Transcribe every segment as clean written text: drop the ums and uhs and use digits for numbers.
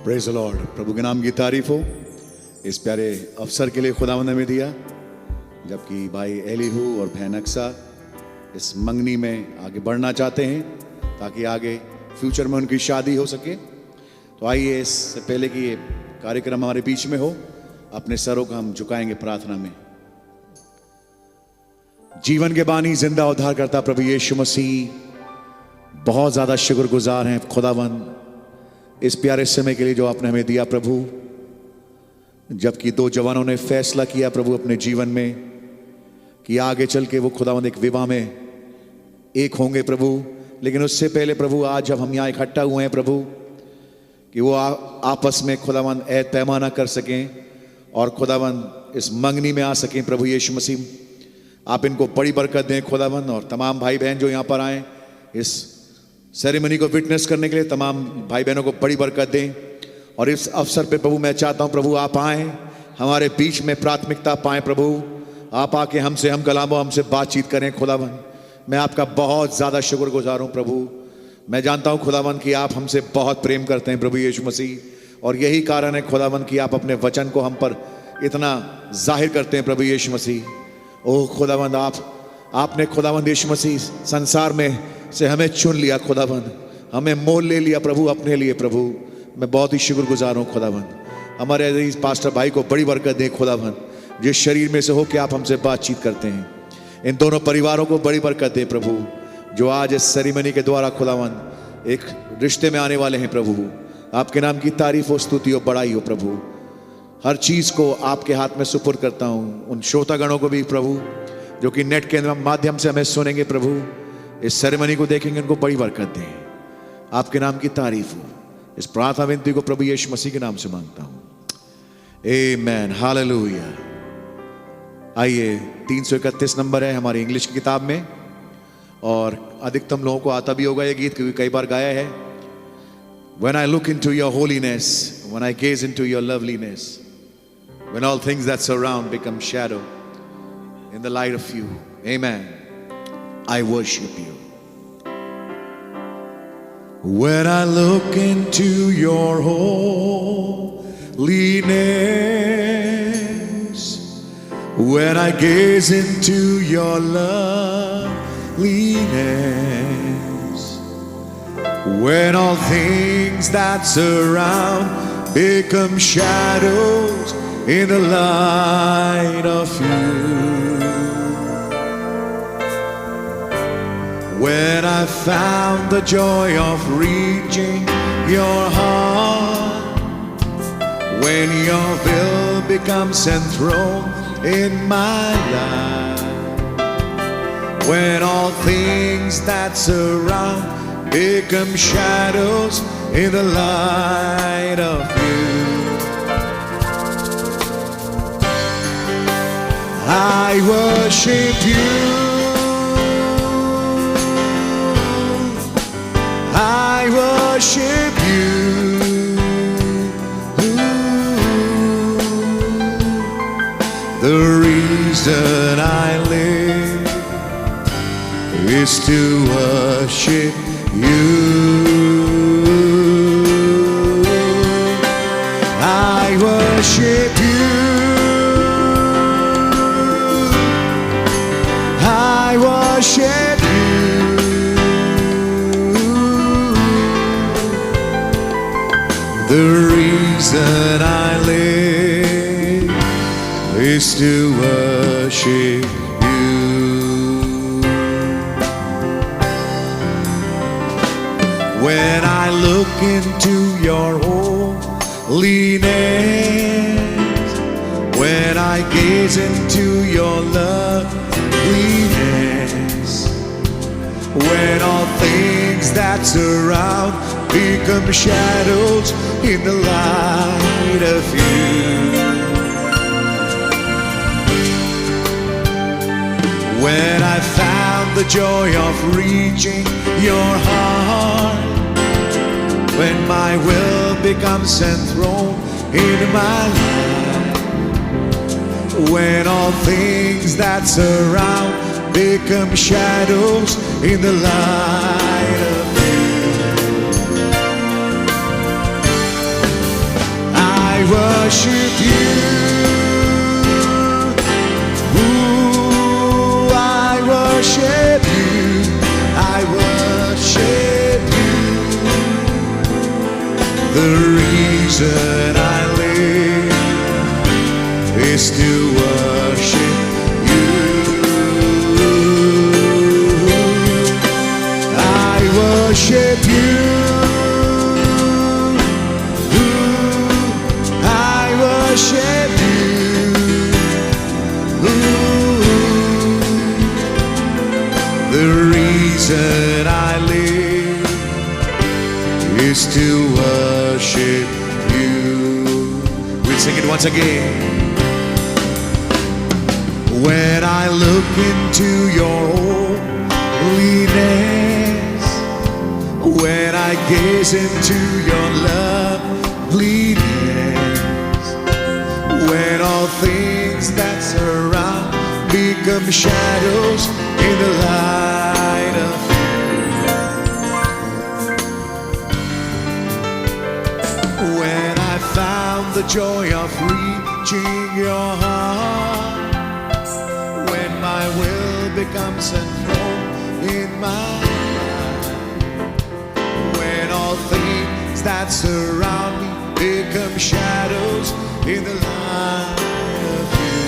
Praise the Lord. प्रभु के नाम की तारीफ हो। इस प्यारे अवसर के लिए खुदावंद ने हमें दिया, जबकि भाई एलीहू और बहन अक्सा इस मंगनी में आगे बढ़ना चाहते हैं ताकि आगे फ्यूचर में उनकी शादी हो सके। तो आइए, इससे पहले कि ये कार्यक्रम हमारे बीच में हो, अपने सरों को हम झुकाएंगे प्रार्थना में। जीवन के बानी, जिंदा उद्धार करता प्रभु यीशु मसीह, बहुत ज्यादा शुक्रगुजार हैं खुदावंद इस प्यारे समय के लिए जो आपने हमें दिया प्रभु। जबकि दो जवानों ने फैसला किया प्रभु अपने जीवन में कि आगे चल के वो खुदावंद एक विवाह में एक होंगे प्रभु। लेकिन उससे पहले प्रभु, आज जब हम यहाँ इकट्ठा हुए हैं प्रभु, कि वो आपस में खुदावंद ऐद पैमाना कर सकें और खुदावंद इस मंगनी में आ सकें प्रभु यीशु मसीह। आप इनको बड़ी बरकत दें खुदावंद, और तमाम भाई बहन जो यहाँ पर आए इस सेरेमनी को विटनेस करने के लिए, तमाम भाई बहनों को बड़ी बरकत दें। और इस अवसर पे प्रभु मैं चाहता हूँ प्रभु, आप आए हमारे बीच में, प्राथमिकता पाएं प्रभु। आप आके हमसे हम कलाम हो, हमसे बातचीत करें खुदावंद। मैं आपका बहुत ज़्यादा शुक्रगुजार हूँ प्रभु। मैं जानता हूँ खुदावंद कि आप हमसे बहुत प्रेम करते हैं प्रभु यीशु मसीह, और यही कारण है खुदावंद कि आप अपने वचन को हम पर इतना जाहिर करते हैं प्रभु यीशु मसीह। ओह खुदावंद, आपने खुदावंद यीशु मसीह संसार में से हमें चुन लिया खुदावंद, हमें मोल ले लिया प्रभु अपने लिए प्रभु। मैं बहुत ही शुक्रगुजार हूँ खुदावंद। हमारे इस पास्टर भाई को बड़ी बरकत दें खुदावंद, जिस शरीर में से हो के आप हमसे बातचीत करते हैं। इन दोनों परिवारों को बड़ी बरकत दें प्रभु, जो आज इस सेरेमनी के द्वारा खुदावंद एक रिश्ते में आने वाले हैं प्रभु। आपके नाम की तारीफ हो, स्तुति हो, बड़ाई हो प्रभु। हर चीज़ को आपके हाथ में सुपुर्द करता हूँ। उन श्रोतागणों को भी प्रभु जो कि नेट के माध्यम से हमें सुनेंगे प्रभु, इस सेरेमनी को देखेंगे, उनको बड़ी बरकत दें। आपके नाम की तारीफ हो। इस प्रार्थना विनती को प्रभु यीशु मसीह के नाम से मांगता हूँ, आमेन, हालेलुया। आइए, 331 नंबर है हमारी इंग्लिश की किताब में, और अधिकतम लोगों को आता भी होगा ये गीत, क्योंकि कई बार गाया है। When I look into your holiness, when I gaze into your loveliness, when all things that surround become shadow in the light of you, amen, I worship you. When I look into your holiness, when I gaze into your loveliness, when all things that surround become shadows in the light of you, when I found the joy of reaching your heart, when your will becomes enthroned in my life, when all things that surround become shadows in the light of you, I worship you, I worship you. The reason I live is to worship you. I worship you, I worship you. The reason I live is to worship you. When I look into your holiness, when I gaze into your loveliness, when all things that surround become shadows in the light of you, when I found the joy of reaching your heart, when my will becomes enthroned in my life, when all things that surround become shadows in the light of you. The reason I live is to worship you. I worship you. I worship you. The reason I live is to worship you. We'll sing it once again. When I look into your holiness, when I gaze into your loveliness, when all things that surround become shadows in the light of you. When I found the joy of reaching your heart, when my will becomes enthroned in my life, when all things that surround me become shadows in the light of you.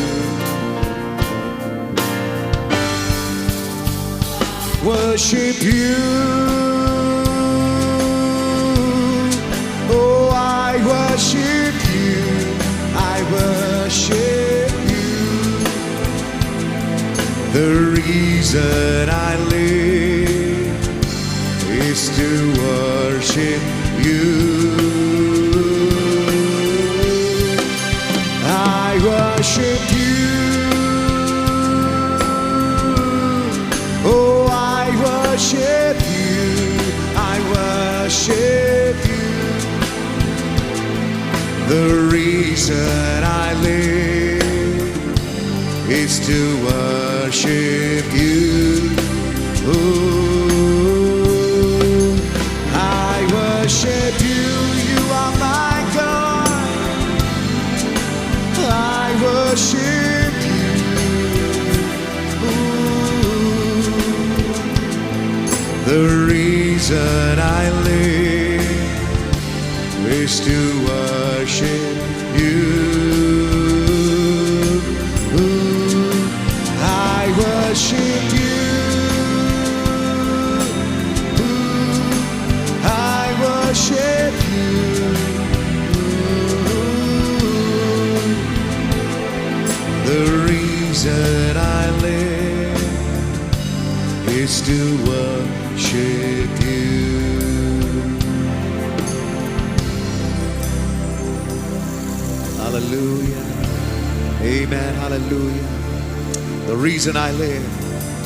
Worship you. Oh, I worship you. I worship you. The reason I live is to worship you. I worship you. Oh, I worship you. I worship you. The reason I live is to worship you. Ooh, I worship you. You are my God. I worship you. Ooh, the reason I live is to worship you. Ooh, I worship you. Ooh, I worship you. Ooh, the reason I live is to worship you. Hallelujah. Amen. Hallelujah. The reason I live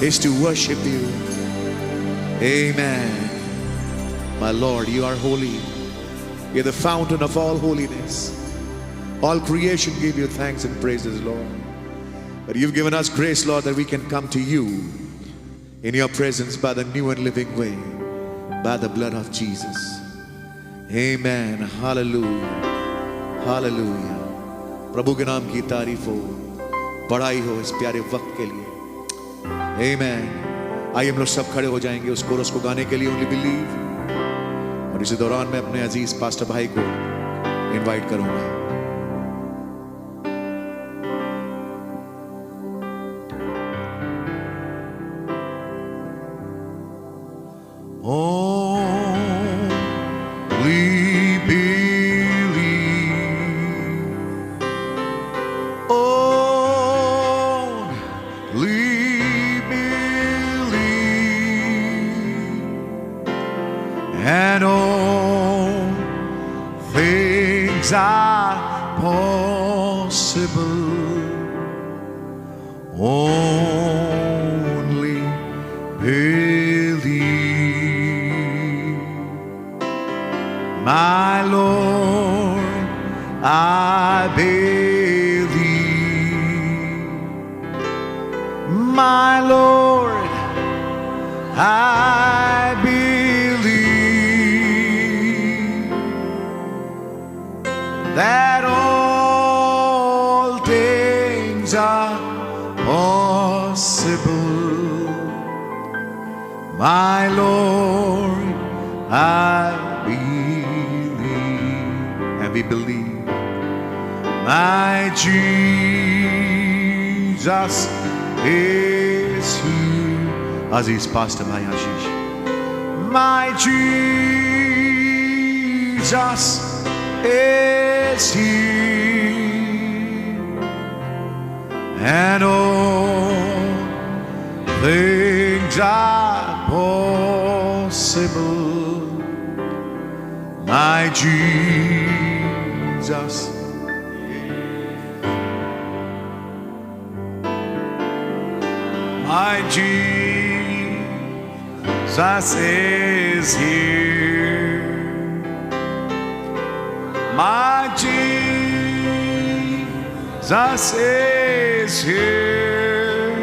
is to worship you. Amen. My Lord, you are holy. You're the fountain of all holiness. All creation give you thanks and praises, Lord. But you've given us grace, Lord, that we can come to you in your presence by the new and living way, by the blood of Jesus. Amen. Hallelujah. Hallelujah. प्रभु के नाम की तारीफ हो, बड़ाई हो इस प्यारे वक्त के लिए. Amen. आइए हम लोग सब खड़े हो जाएंगे उस कोरस को गाने के लिए, Only Believe. और इसी दौरान मैं अपने अजीज पास्टर भाई को इनवाइट करूंगा. And all things are possible. Only believe. My Lord, I believe. My Lord, I believe that all things are possible. My Lord, I believe. we believe. My Jesus is here. Aziz Pastor Bhai Ashish. My Jesus is here, and all things are possible. My Jesus, my Jesus is here. My Jesus is here,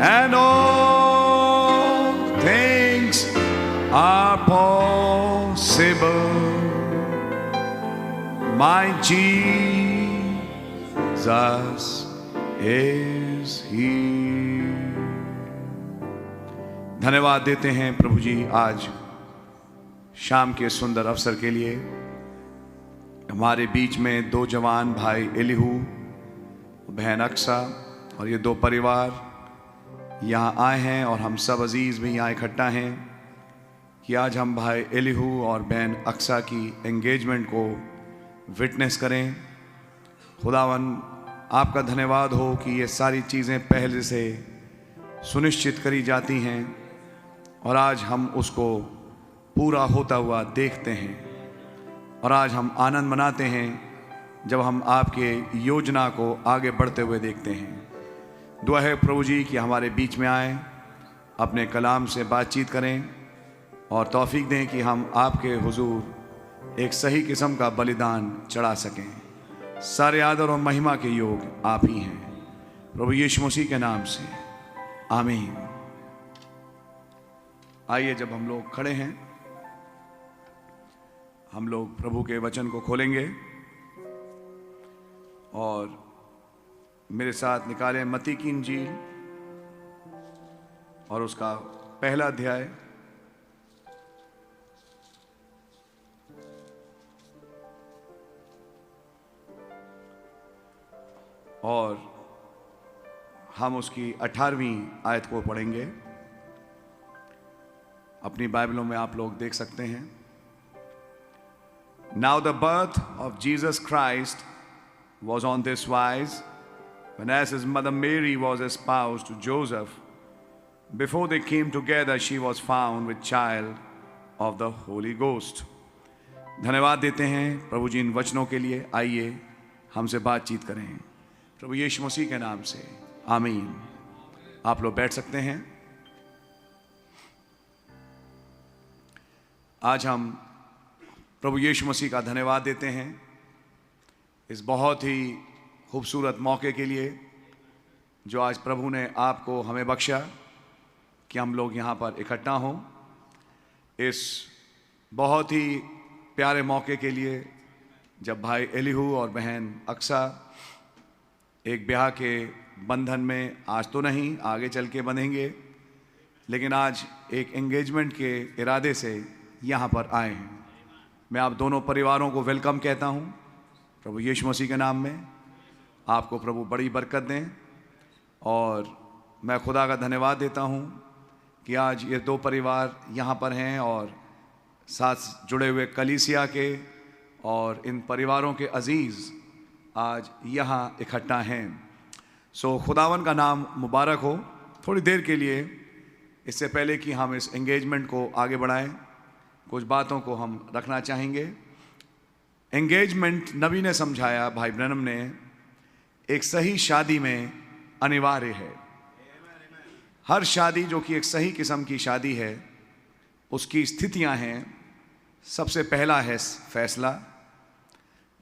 and all things are possible. My Jesus is here. धन्यवाद देते हैं प्रभु जी आज शाम के सुंदर अवसर के लिए। हमारे बीच में दो जवान भाई एलीहू, बहन अक्सा और ये दो परिवार यहाँ आए हैं, और हम सब अजीज़ भी यहाँ इकट्ठा हैं कि आज हम भाई एलीहू और बहन अक्सा की एंगेजमेंट को विटनेस करें। खुदावन आपका धन्यवाद हो कि ये सारी चीज़ें पहले से सुनिश्चित करी जाती हैं, और आज हम उसको पूरा होता हुआ देखते हैं, और आज हम आनंद मनाते हैं जब हम आपके योजना को आगे बढ़ते हुए देखते हैं। दुआ है प्रभु जी कि हमारे बीच में आए, अपने कलाम से बातचीत करें और तौफीक दें कि हम आपके हुजूर एक सही किस्म का बलिदान चढ़ा सकें। सारे आदर और महिमा के योग आप ही हैं, प्रभु यीशु मसीह के नाम से, आमीन। आइए, जब हम लोग खड़े हैं, हम लोग प्रभु के वचन को खोलेंगे और मेरे साथ निकालें मत्ती की इंजील और उसका पहला अध्याय। और हम उसकी 18वीं आयत को पढ़ेंगे। अपनी बाइबलों में आप लोग देख सकते हैं। Now the birth of Jesus Christ was on this wise, when as his mother Mary was espoused to Joseph, before they came together, she was found with child of the Holy Ghost. धन्यवाद देते हैं प्रभु जी इन वचनों के लिए। आइए हमसे बातचीत करें प्रभु यीशु मसीह के नाम से, आमीन। आप लोग बैठ सकते हैं। आज हम प्रभु यीशु मसीह का धन्यवाद देते हैं इस बहुत ही खूबसूरत मौके के लिए जो आज प्रभु ने आपको हमें बख्शा कि हम लोग यहाँ पर इकट्ठा हों। इस बहुत ही प्यारे मौके के लिए जब भाई एलीहू और बहन अक्सा एक ब्याह के बंधन में आज तो नहीं, आगे चल के बंधेंगे, लेकिन आज एक एंगेजमेंट के इरादे से यहाँ पर आए हैं। मैं आप दोनों परिवारों को वेलकम कहता हूँ प्रभु यीशु मसीह के नाम में। आपको प्रभु बड़ी बरकत दें, और मैं खुदा का धन्यवाद देता हूँ कि आज ये दो परिवार यहाँ पर हैं और साथ जुड़े हुए कलीसिया के और इन परिवारों के अजीज़ आज यहाँ इकट्ठा हैं। सो खुदावन का नाम मुबारक हो। थोड़ी देर के लिए, इससे पहले कि हम इस एंगेजमेंट को आगे बढ़ाएं, कुछ बातों को हम रखना चाहेंगे। एंगेजमेंट नबी ने समझाया, भाई ब्रैनम ने, एक सही शादी में अनिवार्य है। हर शादी जो कि एक सही किस्म की शादी है, उसकी स्थितियां हैं। सबसे पहला है फैसला,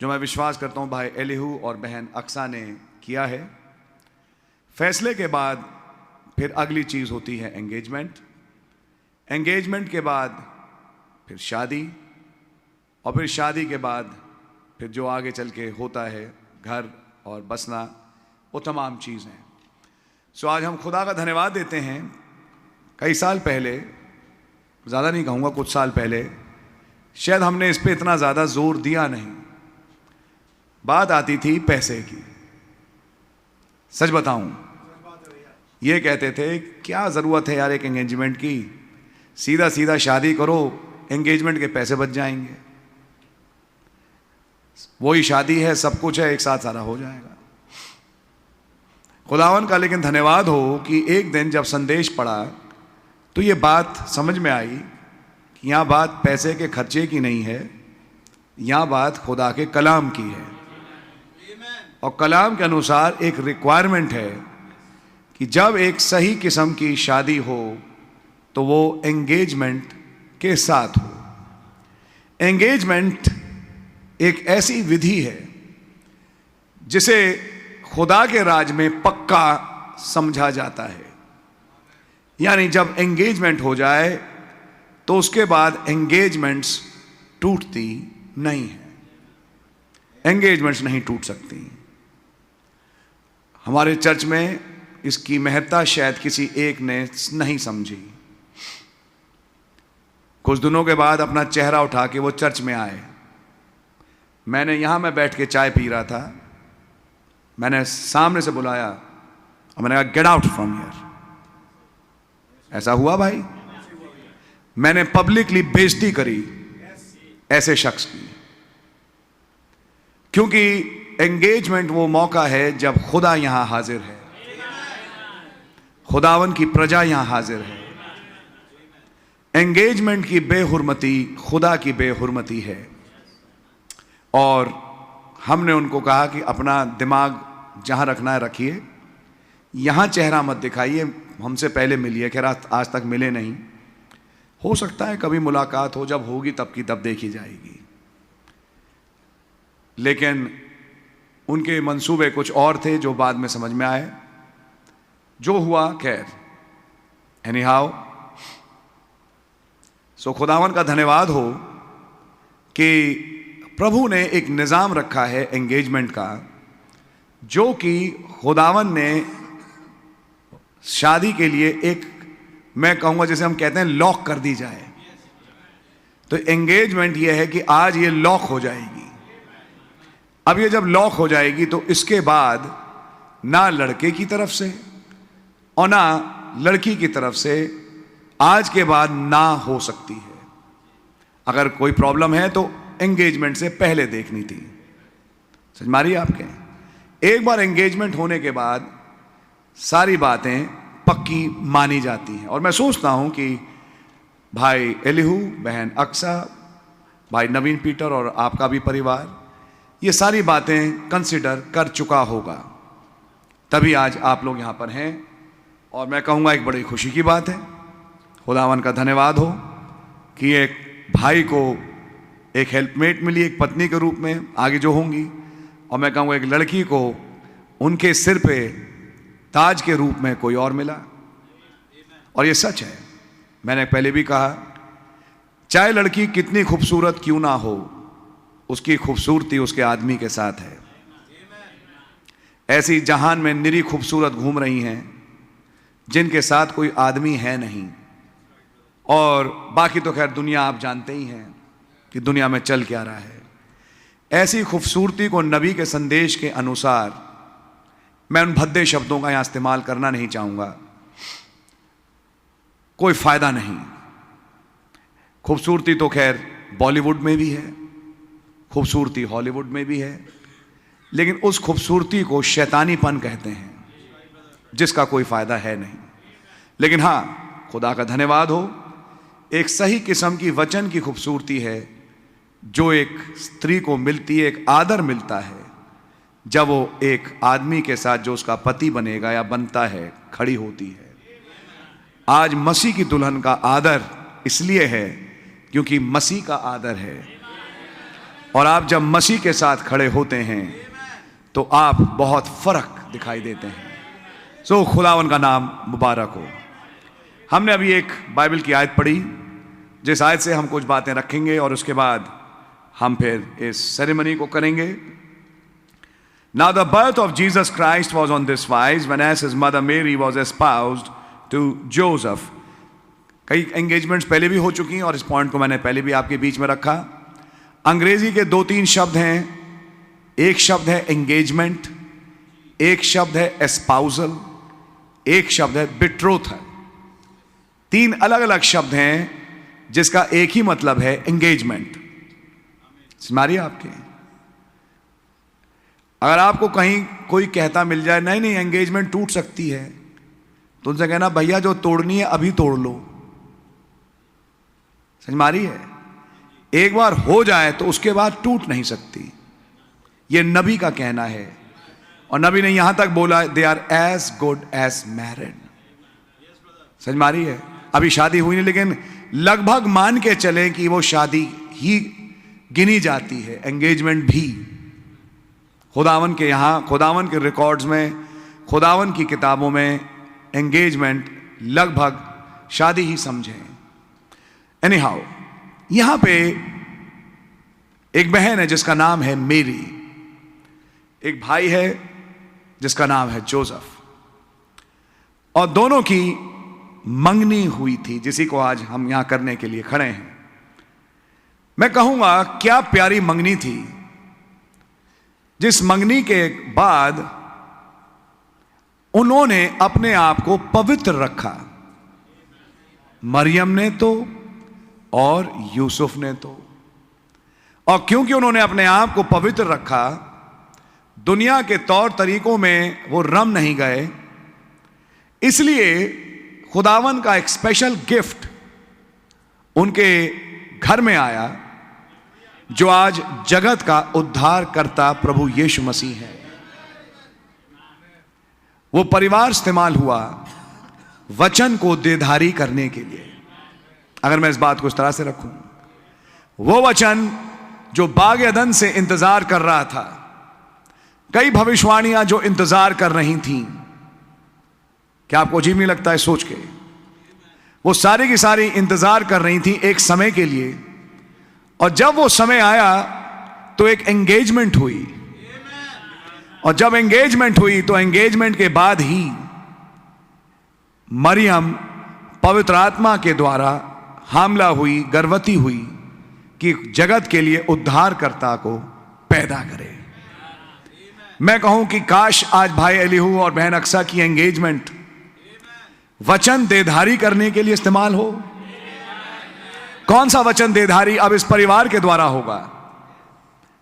जो मैं विश्वास करता हूं भाई एलीहू और बहन अक्सा ने किया है। फैसले के बाद फिर अगली चीज़ होती है एंगेजमेंट। एंगेजमेंट के बाद फिर शादी, और फिर शादी के बाद फिर जो आगे चल के होता है घर और बसना, वो तमाम चीज़ें। सो आज हम खुदा का धन्यवाद देते हैं। कई साल पहले, ज़्यादा नहीं कहूँगा, कुछ साल पहले शायद हमने इस पे इतना ज़्यादा जोर दिया नहीं। बात आती थी पैसे की। सच बताऊं, ये कहते थे क्या ज़रूरत है यार एक एंगेजमेंट की, सीधा सीधा शादी करो, एंगेजमेंट के पैसे बच जाएंगे, वही शादी है, सब कुछ है, एक साथ सारा हो जाएगा। खुदावन का लेकिन धन्यवाद हो कि एक दिन जब संदेश पढ़ा तो ये बात समझ में आई कि यहाँ बात पैसे के खर्चे की नहीं है, यहाँ बात खुदा के कलाम की है। और कलाम के अनुसार एक रिक्वायरमेंट है कि जब एक सही किस्म की शादी हो तो वो एंगेजमेंट के साथ हो। एंगेजमेंट एक ऐसी विधि है जिसे खुदा के राज में पक्का समझा जाता है। यानी जब एंगेजमेंट हो जाए तो उसके बाद एंगेजमेंट्स टूटती नहीं है, एंगेजमेंट्स नहीं टूट सकती। हमारे चर्च में इसकी महत्ता शायद किसी एक ने नहीं समझी। कुछ दिनों के बाद अपना चेहरा उठा के वो चर्च में आए। मैंने यहां में बैठ के चाय पी रहा था, मैंने सामने से बुलाया और मैंने कहा गेट आउट फ्रॉम हियर। ऐसा हुआ भाई, मैंने पब्लिकली बेइज्जती करी ऐसे शख्स की, क्योंकि एंगेजमेंट वो मौका है जब खुदा यहां हाजिर है, खुदावन की प्रजा यहां हाजिर है। एंगेजमेंट की बेहुरमती खुदा की बेहुरमती है। और हमने उनको कहा कि अपना दिमाग जहां रखना है रखिए, यहां चेहरा मत दिखाइए, हमसे पहले मिलिए। खैर आज तक मिले नहीं, हो सकता है कभी मुलाकात हो, जब होगी तब की तब देखी जाएगी। लेकिन उनके मंसूबे कुछ और थे जो बाद में समझ में आए। जो हुआ खैर, एनी हाउ, सो खुदावन का धन्यवाद हो कि प्रभु ने एक निज़ाम रखा है एंगेजमेंट का, जो कि खुदावन ने शादी के लिए एक, मैं कहूँगा जैसे हम कहते हैं लॉक कर दी जाए। तो एंगेजमेंट ये है कि आज ये लॉक हो जाएगी। अब ये जब लॉक हो जाएगी तो इसके बाद ना लड़के की तरफ से और ना लड़की की तरफ से आज के बाद ना हो सकती है। अगर कोई प्रॉब्लम है तो एंगेजमेंट से पहले देखनी थी। समझ मारिए आपके, एक बार एंगेजमेंट होने के बाद सारी बातें पक्की मानी जाती हैं। और मैं सोचता हूं कि भाई एलिहू, बहन अक्सा, भाई नवीन पीटर और आपका भी परिवार ये सारी बातें कंसिडर कर चुका होगा, तभी आज आप लोग यहां पर हैं। और मैं कहूँगा एक बड़ी खुशी की बात है, खुदावन का धन्यवाद हो कि एक भाई को एक हेल्पमेट मिली, एक पत्नी के रूप में आगे जो होंगी, और मैं कहूँगा एक लड़की को उनके सिर पे ताज के रूप में कोई और मिला। और ये सच है, मैंने पहले भी कहा, चाहे लड़की कितनी खूबसूरत क्यों ना हो, उसकी खूबसूरती उसके आदमी के साथ है। ऐसी जहान में निरी खूबसूरत घूम रही हैं जिनके साथ कोई आदमी है नहीं। और बाकी तो खैर दुनिया आप जानते ही हैं कि दुनिया में चल क्या रहा है। ऐसी खूबसूरती को नबी के संदेश के अनुसार, मैं उन भद्दे शब्दों का यहां इस्तेमाल करना नहीं चाहूंगा, कोई फायदा नहीं। खूबसूरती तो खैर बॉलीवुड में भी है, खूबसूरती हॉलीवुड में भी है, लेकिन उस खूबसूरती को शैतानीपन कहते हैं जिसका कोई फायदा है नहीं। लेकिन हां, खुदा का धन्यवाद हो, एक सही किस्म की वचन की खूबसूरती है जो एक स्त्री को मिलती है, एक आदर मिलता है जब वो एक आदमी के साथ जो उसका पति बनेगा या बनता है खड़ी होती है। आज मसीह की दुल्हन का आदर इसलिए है क्योंकि मसीह का आदर है। और आप जब मसीह के साथ खड़े होते हैं तो आप बहुत फर्क दिखाई देते हैं। सो खुदावन का नाम मुबारक हो। हमने अभी एक बाइबल की आयत पढ़ी, जिस आयत से हम कुछ बातें रखेंगे और उसके बाद हम फिर इस सेरेमनी को करेंगे। Now the birth of Jesus Christ was on this wise, when as his mother Mary was espoused to Joseph. कई एंगेजमेंट्स पहले भी हो चुकी हैं और इस पॉइंट को मैंने पहले भी आपके बीच में रखा। अंग्रेजी के 2-3 शब्द हैं। एक शब्द है एंगेजमेंट, एक शब्द है एस्पाउजल, एक शब्द है बिट्रोथल। 3 अलग अलग शब्द हैं जिसका एक ही मतलब है एंगेजमेंट। मारिए आपके, अगर आपको कहीं कोई कहता मिल जाए नहीं नहीं एंगेजमेंट टूट सकती है, तो उनसे कहना भैया जो तोड़नी है अभी तोड़ लो। समझ मारी है? एक बार हो जाए तो उसके बाद टूट नहीं सकती। यह नबी का कहना है और नबी ने यहां तक बोला they are as good as married. समझ मारी है? अभी शादी हुई नहीं लेकिन लगभग मान के चले कि वो शादी ही गिनी जाती है, एंगेजमेंट भी। खुदावन के यहां, खुदावन के रिकॉर्ड्स में, खुदावन की किताबों में एंगेजमेंट लगभग शादी ही समझें। एनी हाउ, यहां पे एक बहन है जिसका नाम है मेरी, एक भाई है जिसका नाम है जोसेफ, और दोनों की मंगनी हुई थी, जिसी को आज हम यहां करने के लिए खड़े हैं। मैं कहूंगा क्या प्यारी मंगनी थी, जिस मंगनी के बाद उन्होंने अपने आप को पवित्र रखा। मरियम ने तो और यूसुफ ने तो, और क्योंकि उन्होंने अपने आप को पवित्र रखा, दुनिया के तौर तरीकों में वो रम नहीं गए, इसलिए खुदावन का एक स्पेशल गिफ्ट उनके घर में आया, जो आज जगत का उद्धार करता प्रभु यीशु मसीह है। वो परिवार इस्तेमाल हुआ वचन को देधारी करने के लिए। अगर मैं इस बात को इस तरह से रखूं, वो वचन जो बाग अदन से इंतजार कर रहा था, कई भविष्यवाणियां जो इंतजार कर रही थीं, क्या आपको अजीब नहीं लगता है सोच के? वो सारी की सारी इंतजार कर रही थी एक समय के लिए, और जब वो समय आया तो एक एंगेजमेंट हुई, और जब एंगेजमेंट हुई तो एंगेजमेंट के बाद ही मरियम पवित्र आत्मा के द्वारा हामला हुई, गर्भवती हुई, कि जगत के लिए उद्धारकर्ता को पैदा करे। मैं कहूं कि काश आज भाई एलीहू और बहन अक्सा की एंगेजमेंट वचन देधारी करने के लिए इस्तेमाल हो। कौन सा वचन देधारी अब इस परिवार के द्वारा होगा?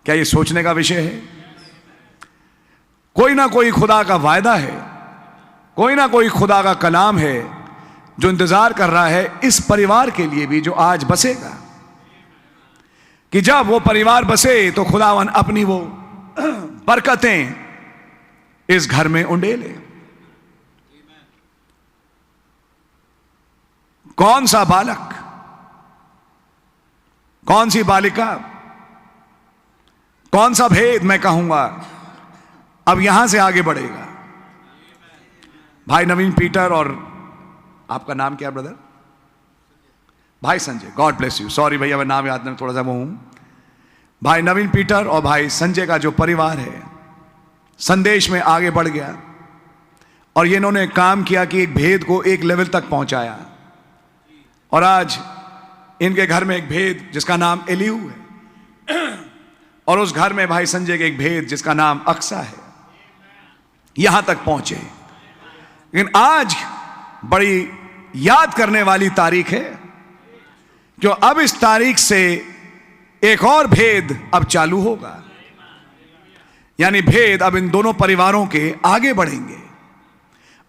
क्या यह सोचने का विषय है? कोई ना कोई खुदा का वायदा है, कोई ना कोई खुदा का कलाम है जो इंतजार कर रहा है इस परिवार के लिए भी, जो आज बसेगा, कि जब वो परिवार बसे तो खुदावन अपनी वो बरकतें इस घर में उंडेले। कौन सा बालक, कौन सी बालिका, कौन सा भेद मैं कहूंगा अब यहां से आगे बढ़ेगा। भाई नवीन पीटर और आपका नाम क्या ब्रदर? भाई Sanjay, God bless you. Sorry भैया मैं नाम याद नहीं, थोड़ा सा वो हूं। भाई नवीन पीटर और भाई संजय का जो परिवार है संदेश में आगे बढ़ गया, और ये इन्होंने काम किया कि एक भेद को एक लेवल तक पहुंचाया, और आज इनके घर में एक भेद जिसका नाम एलीहू है, और उस घर में भाई संजय के एक भेद जिसका नाम अक्सा है, यहां तक पहुंचे। लेकिन आज बड़ी याद करने वाली तारीख है, जो अब इस तारीख से एक और भेद अब चालू होगा। यानी भेद अब इन दोनों परिवारों के आगे बढ़ेंगे,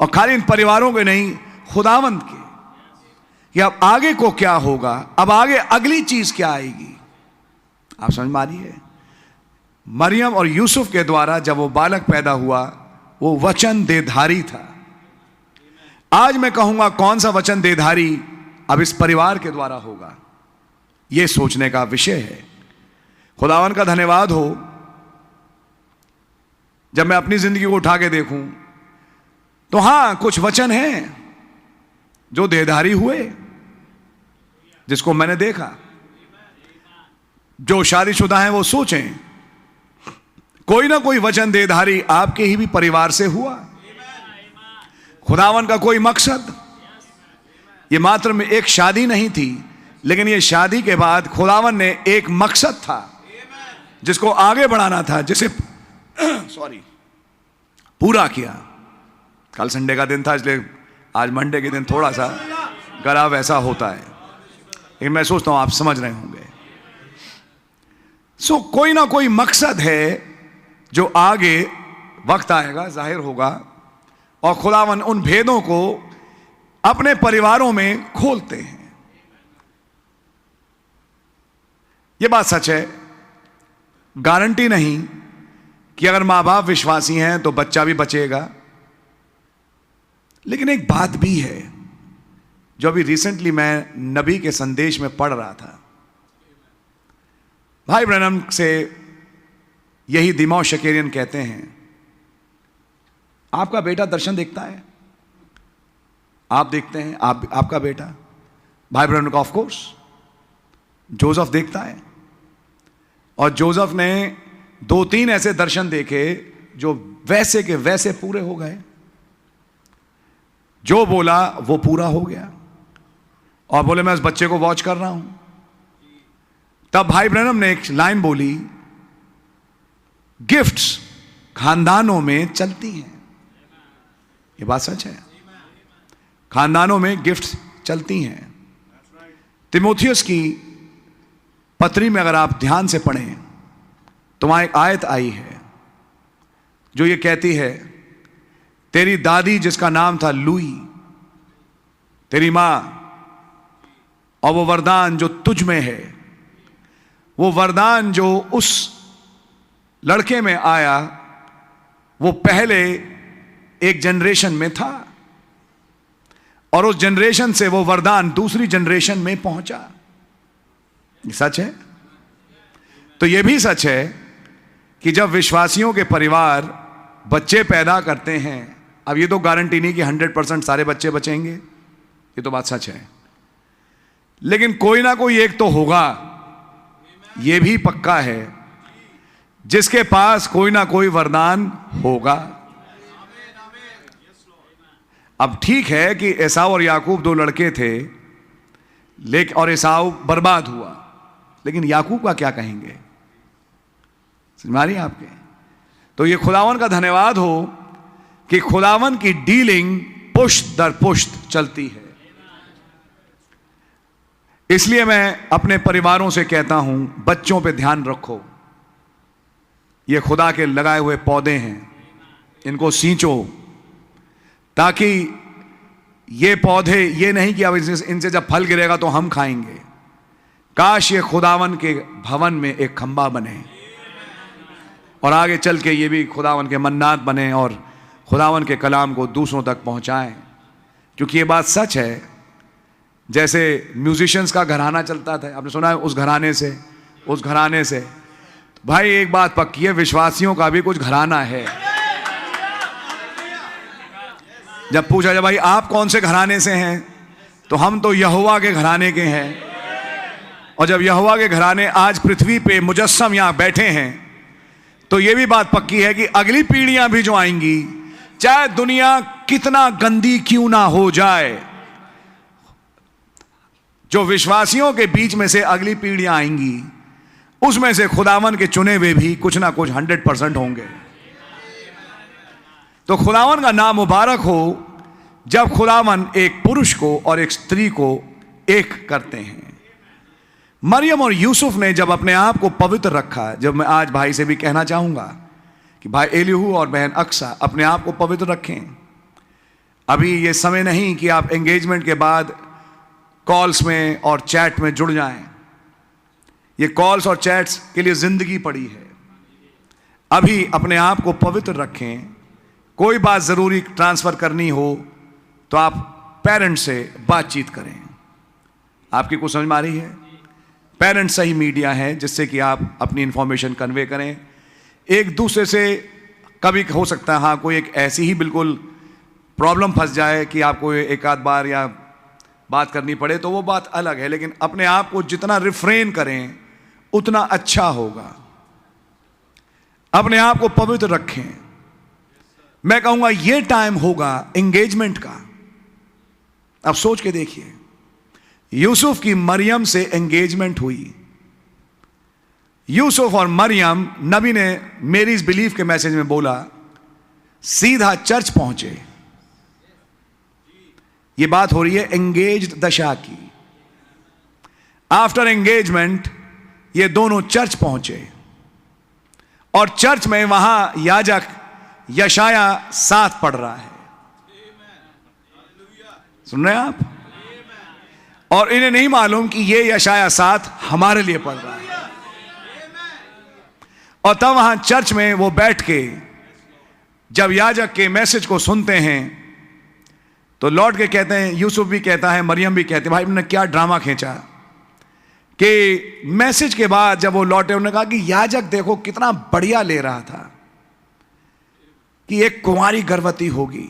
और खाली इन परिवारों के नहीं, खुदावंत के, कि अब आगे को क्या होगा, अब आगे अगली चीज क्या आएगी। आप समझ मानिए, मरियम और यूसुफ के द्वारा जब वो बालक पैदा हुआ, वो वचन देधारी था। आज मैं कहूंगा कौन सा वचन देधारी अब इस परिवार के द्वारा होगा, यह सोचने का विषय है। खुदावन का धन्यवाद हो, जब मैं अपनी जिंदगी को उठा के देखूं तो हां, कुछ वचन हैं जो देधारी हुए, जिसको मैंने देखा। जो शादीशुदा हैं वो सोचें, कोई ना कोई वचन देधारी आपके ही भी परिवार से हुआ। खुदावन का कोई मकसद, ये मात्र में एक शादी नहीं थी, लेकिन ये शादी के बाद खुदावन ने एक मकसद था जिसको आगे बढ़ाना था, जिसे सॉरी पूरा किया। कल संडे का दिन था, इसलिए आज मंडे के दिन थोड़ा सा गला वैसा होता है, लेकिन मैं सोचता हूं आप समझ रहे होंगे। कोई ना कोई मकसद है जो आगे वक्त आएगा जाहिर होगा, और खुदावन उन भेदों को अपने परिवारों में खोलते हैं। यह बात सच है, गारंटी नहीं कि अगर मां बाप विश्वासी हैं तो बच्चा भी बचेगा, लेकिन एक बात भी है जो अभी रिसेंटली मैं नबी के संदेश में पढ़ रहा था। भाई ब्रैनम से यही दिमो शकेरियन कहते हैं, आपका बेटा दर्शन देखता है, आप देखते हैं, आपका बेटा भाई ब्रैनम का ऑफ कोर्स जोसेफ देखता है, और जोसेफ ने 2-3 ऐसे दर्शन देखे जो वैसे के वैसे पूरे हो गए। जो बोला वो पूरा हो गया, और बोले मैं उस बच्चे को वॉच कर रहा हूं। तब भाई ब्रैनम ने एक लाइन बोली, गिफ्ट्स खानदानों में चलती हैं। ये बात सच है, खानदानों में गिफ्ट्स चलती हैं। तिमोथियस की पत्री में अगर आप ध्यान से पढ़ें तो वहां एक आयत आई है जो ये कहती है, तेरी दादी जिसका नाम था लुई, तेरी मां, और वो वरदान जो तुझ में है, वो वरदान जो उस लड़के में आया, वो पहले एक जनरेशन में था, और उस जनरेशन से वो वरदान दूसरी जनरेशन में पहुंचा। ये सच है। तो ये भी सच है कि जब विश्वासियों के परिवार बच्चे पैदा करते हैं, अब ये तो गारंटी नहीं कि 100% सारे बच्चे बचेंगे, ये तो बात सच है, लेकिन कोई ना कोई एक तो होगा, ये भी पक्का है, जिसके पास कोई ना कोई वरदान होगा। अब ठीक है कि एसाव और याकूब 2 लड़के थे, लेकिन और एसाव बर्बाद हुआ, लेकिन याकूब का क्या कहेंगे? समझ में आ रही है आपके? तो ये खुदावन का धन्यवाद हो कि खुदावन की डीलिंग पुश्त दर पुश्त चलती है। इसलिए मैं अपने परिवारों से कहता हूं, बच्चों पे ध्यान रखो। ये खुदा के लगाए हुए पौधे हैं, इनको सींचो, ताकि ये पौधे, ये नहीं कि अब इनसे जब फल गिरेगा तो हम खाएंगे। काश ये खुदावन के भवन में एक खंबा बने, और आगे चल के ये भी खुदावन के मन्नात बने, और खुदावन के कलाम को दूसरों तक पहुंचाएं। क्योंकि ये बात सच है, जैसे म्यूजिशियंस का घराना चलता था, आपने सुना है, उस घराने से उस घराने से। भाई एक बात पक्की है, विश्वासियों का भी कुछ घराना है। जब पूछा जाए भाई आप कौन से घराने से हैं, तो हम तो यहोवा के घराने के हैं। और जब यहोवा के घराने आज पृथ्वी पे मुजस्सम यहां बैठे हैं, तो यह भी बात पक्की है कि अगली पीढ़ियां भी जो आएंगी, चाहे दुनिया कितना गंदी क्यों ना हो जाए, जो विश्वासियों के बीच में से अगली पीढ़ियां आएंगी, उसमें से खुदावन के चुने हुए भी कुछ ना कुछ 100% होंगे। तो खुदावन का नाम मुबारक हो जब खुदावन एक पुरुष को और एक स्त्री को एक करते हैं। मरियम और यूसुफ ने जब अपने आप को पवित्र रखा, जब मैं आज भाई से भी कहना चाहूंगा कि भाई एलीहू और बहन अक्सा अपने आप को पवित्र रखें। अभी ये समय नहीं कि आप एंगेजमेंट के बाद कॉल्स में और चैट में जुड़ जाएं। ये कॉल्स और चैट्स के लिए जिंदगी पड़ी है। अभी अपने आप को पवित्र रखें। कोई बात जरूरी ट्रांसफर करनी हो तो आप पेरेंट्स से बातचीत करें। आपकी कुछ समझ में आ रही है? पेरेंट्स सही मीडिया है जिससे कि आप अपनी इंफॉर्मेशन कन्वे करें एक दूसरे से। कभी हो सकता है हाँ कोई एक ऐसी ही बिल्कुल प्रॉब्लम फंस जाए कि आपको एक आध बार या बात करनी पड़े, तो वो बात अलग है, लेकिन अपने आप को जितना रिफ्रेन करें उतना अच्छा होगा। अपने आप को पवित्र रखें। मैं कहूंगा ये टाइम होगा एंगेजमेंट का। अब सोच के देखिए, यूसुफ की मरियम से एंगेजमेंट हुई। यूसुफ और मरियम, नबी ने मेरीज बिलीफ के मैसेज में बोला, सीधा चर्च पहुंचे। यह बात हो रही है एंगेज्ड दशा की। आफ्टर एंगेजमेंट ये दोनों चर्च पहुंचे और चर्च में वहां याजक यशाया 7 पढ़ रहा है। सुन रहे हैं आप? और इन्हें नहीं मालूम कि ये यशाया 7 हमारे लिए पढ़ रहा है। और तब वहां चर्च में वो बैठ के जब याजक के मैसेज को सुनते हैं तो लौट के कहते हैं, यूसुफ भी कहता है, मरियम भी कहते हैं, भाई हमने क्या ड्रामा खींचा कि मैसेज के बाद जब वो लौटे उन्होंने कहा कि याजक देखो कितना बढ़िया ले रहा था कि एक कुंवारी गर्भवती होगी।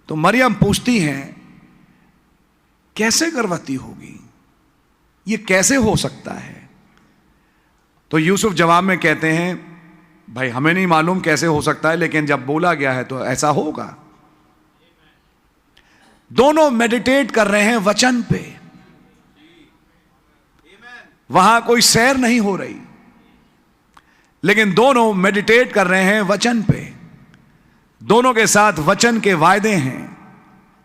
तो मरियम पूछती हैं, कैसे गर्भवती होगी, ये कैसे हो सकता है? तो यूसुफ जवाब में कहते हैं, भाई हमें नहीं मालूम कैसे हो सकता है, लेकिन जब बोला गया है तो ऐसा होगा। दोनों मेडिटेट कर रहे हैं वचन पे, वहां कोई सैर नहीं हो रही, लेकिन दोनों मेडिटेट कर रहे हैं वचन पे। दोनों के साथ वचन के वायदे हैं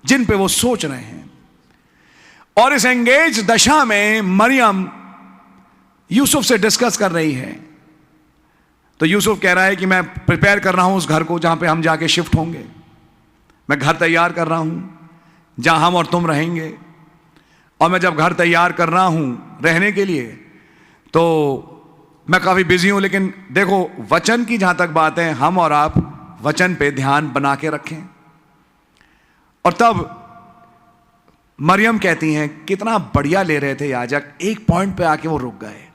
जिन पे वो सोच रहे हैं। और इस एंगेज दशा में मरियम यूसुफ से डिस्कस कर रही है। तो यूसुफ कह रहा है कि मैं प्रिपेयर कर रहा हूं उस घर को जहां पे हम जाके शिफ्ट होंगे। मैं घर तैयार कर रहा हूं जहां हम और तुम रहेंगे। और मैं जब घर तैयार कर रहा हूं रहने के लिए तो मैं काफी बिजी हूं, लेकिन देखो वचन की जहां तक बात है, हम और आप वचन पे ध्यान बना के रखें। और तब मरियम कहती हैं, कितना बढ़िया ले रहे थे याजक, एक पॉइंट पे आके वो रुक गए।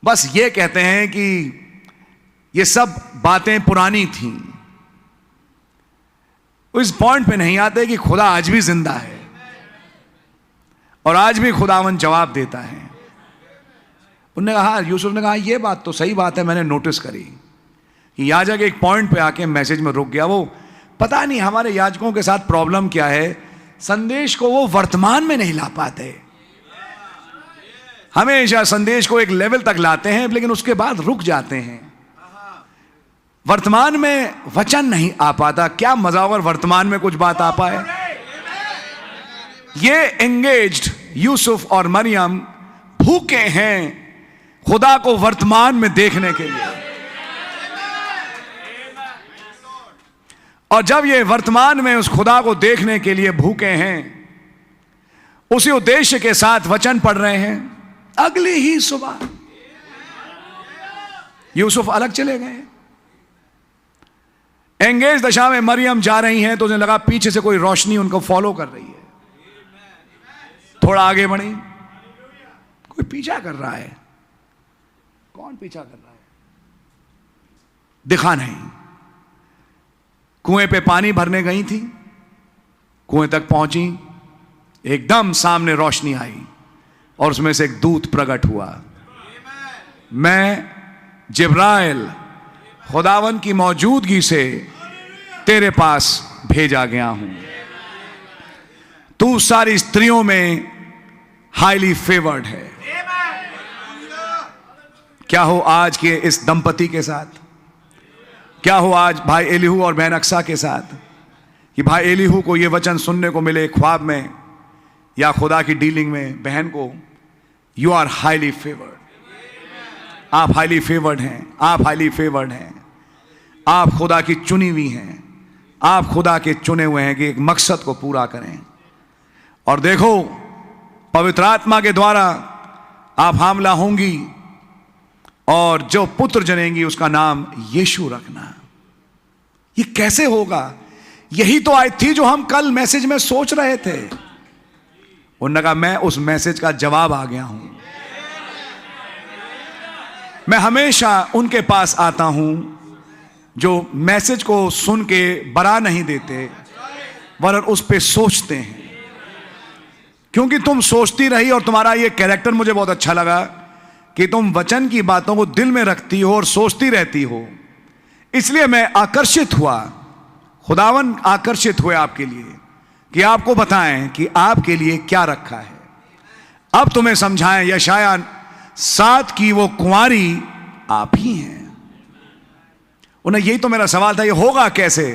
बस ये कहते हैं कि ये सब बातें पुरानी थीं, इस पॉइंट पे नहीं आते कि खुदा आज भी जिंदा है और आज भी खुदावन जवाब देता है। उन्होंने कहा, यूसुफ ने कहा, ये बात तो सही बात है, मैंने नोटिस करी कि याजक एक पॉइंट पे आके मैसेज में रुक गया। वो पता नहीं हमारे याजकों के साथ प्रॉब्लम क्या है, संदेश को वो वर्तमान में नहीं ला पाते। हमेशा संदेश को एक लेवल तक लाते हैं लेकिन उसके बाद रुक जाते हैं। वर्तमान में वचन नहीं आ पाता। क्या मजा अगर वर्तमान में कुछ बात आ पाए। ये एंगेज्ड यूसुफ और मरियम भूखे हैं खुदा को वर्तमान में देखने के लिए। और जब ये वर्तमान में उस खुदा को देखने के लिए भूखे हैं, उसी उद्देश्य के साथ वचन पढ़ रहे हैं, अगली ही सुबह यूसुफ अलग चले गए। एंगेज दशा में मरियम जा रही हैं तो उन्हें लगा पीछे से कोई रोशनी उनको फॉलो कर रही है। थोड़ा आगे बढ़ी, कोई पीछा कर रहा है। कौन पीछा कर रहा है? दिखा नहीं। कुएं पे पानी भरने गई थी, कुएं तक पहुंची, एकदम सामने रोशनी आई और उसमें से एक दूत प्रकट हुआ। मैं जिब्राइल खुदावन की मौजूदगी से तेरे पास भेजा गया हूं। तू सारी स्त्रियों में हाईली फेवर्ड है। क्या हो आज के इस दंपति के साथ, क्या हो आज भाई एलीहू और बहन अक्सा के साथ, कि भाई एलीहू को यह वचन सुनने को मिले ख्वाब में या खुदा की डीलिंग में, बहन को, यू आर हाईली फेवर्ड। आप हाईली फेवर्ड हैं, आप हाईली फेवर्ड हैं, आप खुदा की चुनी हुई हैं, आप खुदा के चुने हुए हैं कि एक मकसद को पूरा करें। और देखो पवित्र आत्मा के द्वारा आप हामला होंगी और जो पुत्र जनेंगी उसका नाम यीशु रखना। ये कैसे होगा? यही तो आयत थी जो हम कल मैसेज में सोच रहे थे। उन्होंने कहा मैं उस मैसेज का जवाब आ गया हूं। मैं हमेशा उनके पास आता हूं जो मैसेज को सुन के बरा नहीं देते वरन उस पे सोचते हैं। क्योंकि तुम सोचती रही और तुम्हारा ये कैरेक्टर मुझे बहुत अच्छा लगा कि तुम वचन की बातों को दिल में रखती हो और सोचती रहती हो, इसलिए मैं आकर्षित हुआ, खुदावन आकर्षित हुए आपके लिए कि आपको बताएं कि आपके लिए क्या रखा है। अब तुम्हें समझाएं, यशायाह 7 की वो कुंवारी आप ही हैं। उन्हें यही तो मेरा सवाल था, ये होगा कैसे?